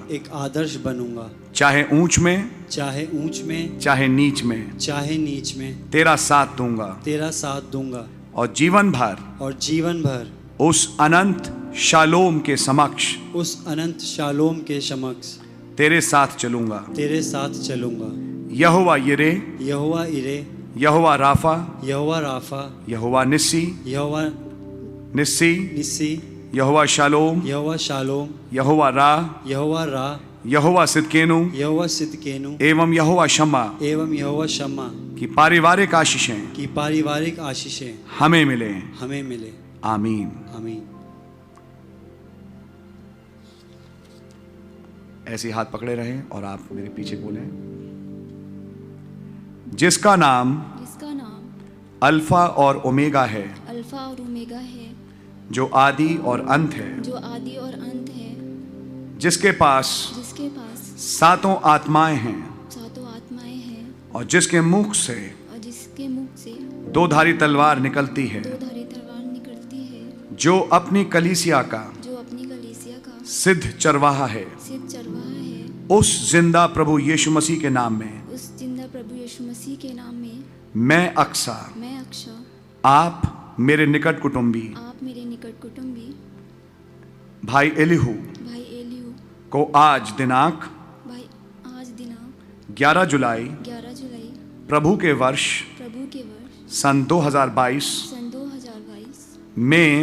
चाहे ऊंच में चाहे नीच में तेरा साथ दूंगा और जीवन भर उस अनंत शालोम के समक्ष तेरे साथ चलूंगा। यहोवा यिरे, यहोवा राफा, यहोवा निस्सी, यहोवा शालोम, यहोवा रा, यहोवा सिदकेनु एवं यहोवा शम्मा की पारिवारिक आशीषें हमें मिले। आमीन। आमीन। ऐसे हाथ पकड़े रहें और आप मेरे पीछे बोलें। जिसका नाम अल्फा और ओमेगा है, जो आदि और अंत है, जिसके पास सातों आत्माएं हैं और जिसके मुख से दो धारी तलवार निकलती है, जो अपनी कलीसिया का सिद्ध चरवाहा है, उस जिंदा प्रभु यीशु मसीह के नाम में मैं अक्सा आप मेरे निकट कुटुंबी भाई एलिहू को आज दिनांक 11 जुलाई प्रभु के वर्ष सन 2022 में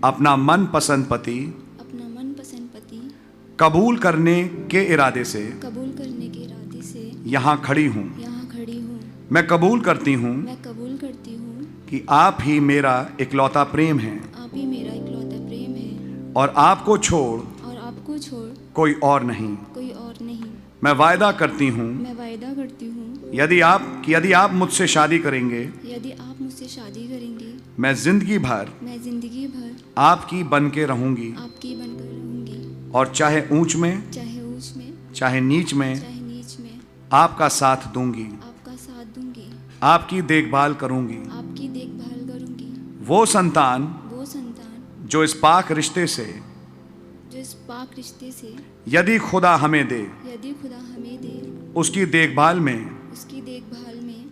अपना मनपसंद पति कबूल करने के इरादे से यहाँ खड़ी हूँ। मैं कबूल करती हूँ कि आप ही मेरा इकलौता प्रेम है और आपको छोड़ कोई और नहीं। मैं वायदा करती हूँ यदि आप मुझसे शादी करेंगे मैं जिंदगी भर आपकी बन के रहूंगी और चाहे ऊंच में चाहे नीच में आपका साथ दूंगी, आपकी देखभाल करूंगी। वो संतान जो इस पाक रिश्ते से यदि खुदा हमें दे उसकी देखभाल में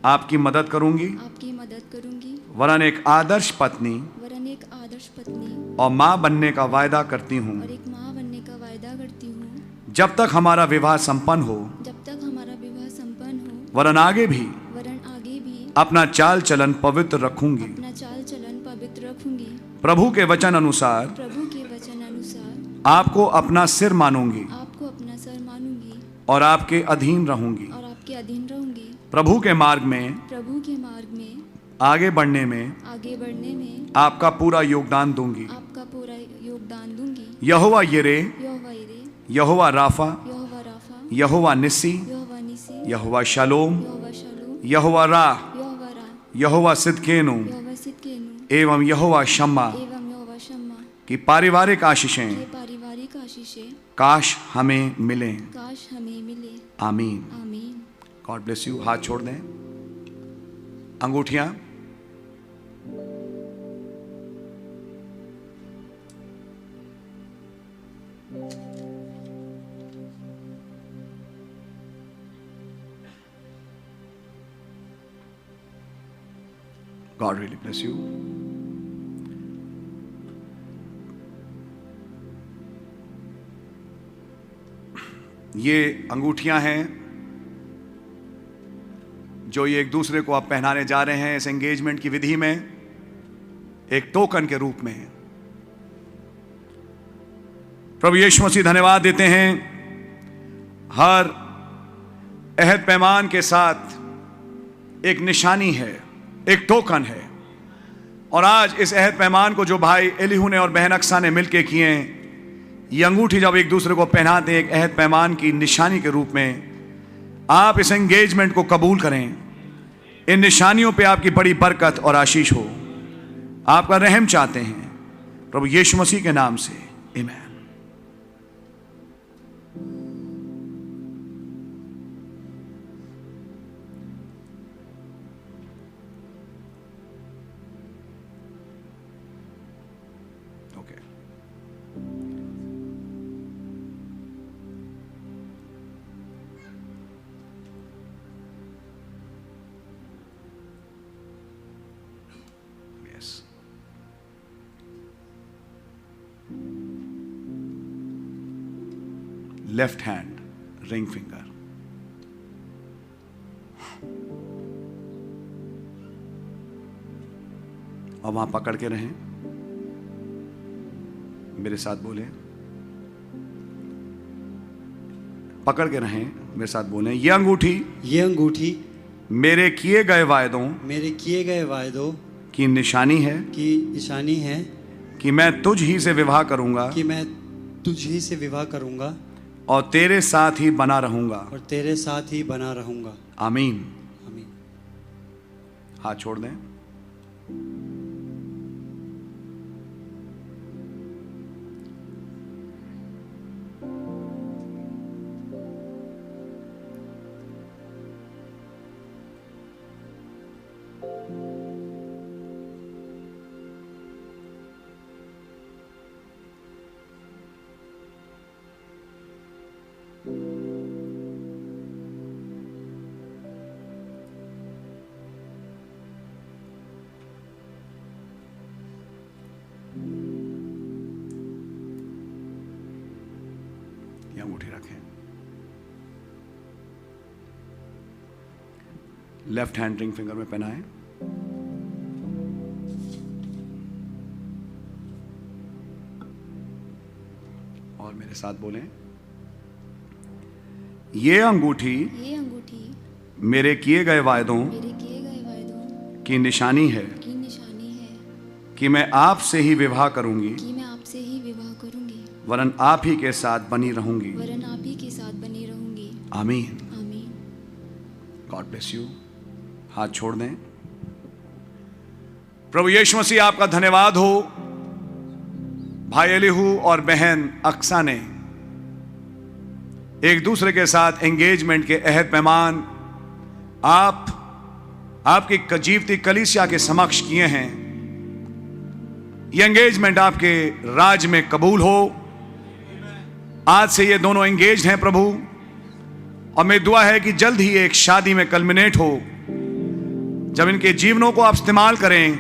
आपकी मदद करूंगी, वरन एक आदर्श पत्नी और माँ बनने का वायदा करती हूँ। जब तक हमारा विवाह संपन्न हो वरन आगे भी अपना चाल चलन पवित्र रखूंगी। प्रभु के वचन अनुसार आपको अपना सिर मानूंगी और आपके अधीन रहूंगी। प्रभु के मार्ग में आगे बढ़ने में आपका पूरा योगदान दूंगी। यहोवा यिरे, यहोवा राफा, यहोवा निस्सी, यहोवा शालोम, यहोवा रा, यहोवा सिदकेनु एवं यहोवा शम्मा की पारिवारिक आशीषें काश हमें मिले। आमीन। God bless you. हाथ छोड़ दें। अंगूठियां God really bless you. ये अंगूठियां हैं जो ये एक दूसरे को आप पहनाने जा रहे हैं इस एंगेजमेंट की विधि में, एक टोकन के रूप में। प्रभु यीशु मसीह धन्यवाद देते हैं, हर अहद पैमान के साथ एक निशानी है, एक टोकन है। और आज इस अहद पैमान को जो भाई एलीहू ने और बहन अक्सा ने मिलकर किए हैं, ये अंगूठी जब एक दूसरे को पहनाते हैं एक अहद पैमान की निशानी के रूप में, आप इस एंगेजमेंट को कबूल करें। इन निशानियों पे आपकी बड़ी बरकत और आशीष हो। आपका रहम चाहते हैं प्रभु यीशु मसीह के नाम से, आमीन। Okay, yes. Left hand ring finger, और वहां पकड़ के रहें। मेरे साथ बोले, पकड़ के रहें, मेरे साथ बोले, ये अंगूठी मेरे किए गए वायदों की निशानी है कि मैं तुझ ही से विवाह करूंगा और तेरे साथ ही बना रहूंगा। आमीन। हाथ छोड़ दें। ये अंगूठी रखें, लेफ्ट हैंड रिंग फिंगर में पहनाएं। और मेरे साथ बोलें, ये अंगूठी मेरे किए गए वायदों की निशानी है कि मैं आपसे ही विवाह करूंगी, वरन आप ही के साथ बनी रहूंगी। आमीन। God bless you. हाथ छोड़ दें। प्रभु यीशु मसीह आपका धन्यवाद हो। भाई एलीहू और बहन अक्सा ने एक दूसरे के साथ एंगेजमेंट के अहद पैमान आपकी कजीवती कलीसिया के समक्ष किए हैं। ये एंगेजमेंट आपके राज में कबूल हो। आज से ये दोनों एंगेज्ड हैं प्रभु, और मेरी दुआ है कि जल्द ही एक शादी में कल्मिनेट हो, जब इनके जीवनों को आप इस्तेमाल करें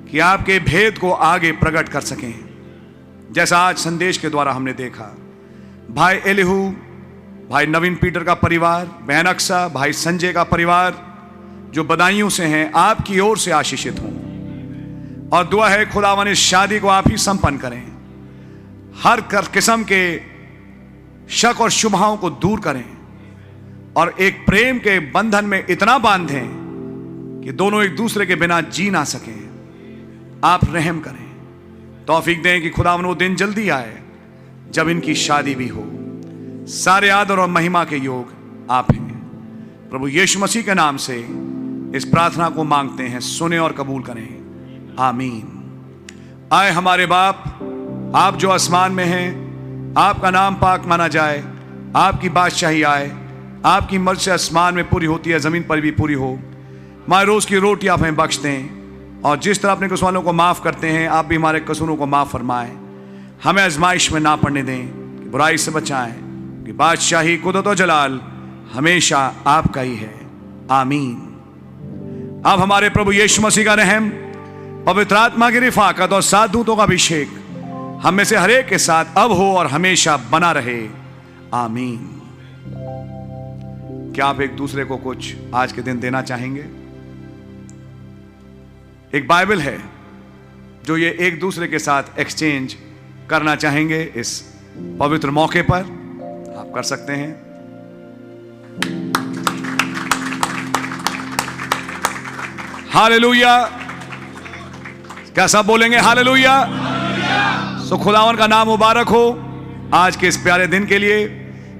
कि आपके भेद को आगे प्रकट कर सकें, जैसा आज संदेश के द्वारा हमने देखा। भाई एलीहू, भाई नवीन पीटर का परिवार, बहन अक्सा, भाई संजय का परिवार जो बदायूं से हैं, आपकी ओर से आशीषित हों। और दुआ है खुदावन इस शादी को आप ही संपन्न करें, हर किस्म के शक और शुभाओं को दूर करें और एक प्रेम के बंधन में इतना बांधें कि दोनों एक दूसरे के बिना जी ना सकें। आप रहम करें, तौफीक दें कि खुदावन वो दिन जल्दी आए जब इनकी शादी भी हो। सारे आदर और महिमा के योग आप हैं। प्रभु यीशु मसीह के नाम से इस प्रार्थना को मांगते हैं, सुने और कबूल करें। आमीन। आए हमारे बाप, आप जो आसमान में हैं, आपका नाम पाक माना जाए, आपकी बादशाही आए, आपकी मर्जी से आसमान में पूरी होती है, जमीन पर भी पूरी हो। हमारे रोज की रोटी आप हमें बख्श दें, और जिस तरह अपने कसूरों को माफ करते हैं, आप भी हमारे कसूरों को माफ फरमाएं। हमें आजमाइश में ना पड़ने दें, कि बुराई से बचाएं, कि बादशाही, कुदरत और जलाल हमेशा आपका ही है। आमीन। अब हमारे प्रभु यीशु मसीह का रहम, पवित्र आत्मा की रिफाकत और सात दूतों का अभिषेक हम में से हरेक के साथ अब हो और हमेशा बना रहे। आमीन। क्या आप एक दूसरे को कुछ आज के दिन देना चाहेंगे? एक बाइबल है जो ये एक दूसरे के साथ एक्सचेंज करना चाहेंगे इस पवित्र मौके पर, आप कर सकते हैं। हालेलुया। क्या सब बोलेंगे हालेलुया? सो खुदावन का नाम मुबारक हो आज के इस प्यारे दिन के लिए,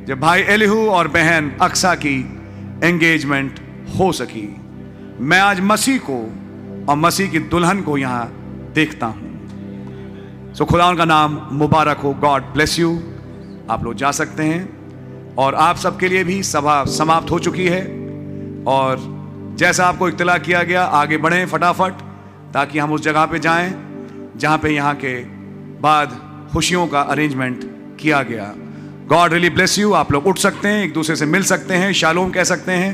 जब भाई एलिहू और बहन अक्सा की एंगेजमेंट हो सकी। मैं आज मसीह को और मसीह की दुल्हन को यहां देखता हूं। सो खुदावन का नाम मुबारक हो। God bless you. आप लोग जा सकते हैं और आप सबके लिए भी सभा समाप्त हो चुकी है। और जैसा आपको इत्तला किया गया, आगे बढ़ें फटाफट, ताकि हम उस जगह पे जाएं जहां पे यहां के बाद खुशियों का अरेंजमेंट किया गया। God really bless you. आप लोग उठ सकते हैं, एक दूसरे से मिल सकते हैं, शालोम कह सकते हैं।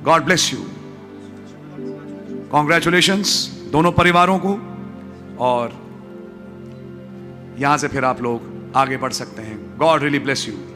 God bless you. कॉन्ग्रेचुलेशंस दोनों परिवारों को। और यहां से फिर आप लोग आगे बढ़ सकते हैं। God really bless you.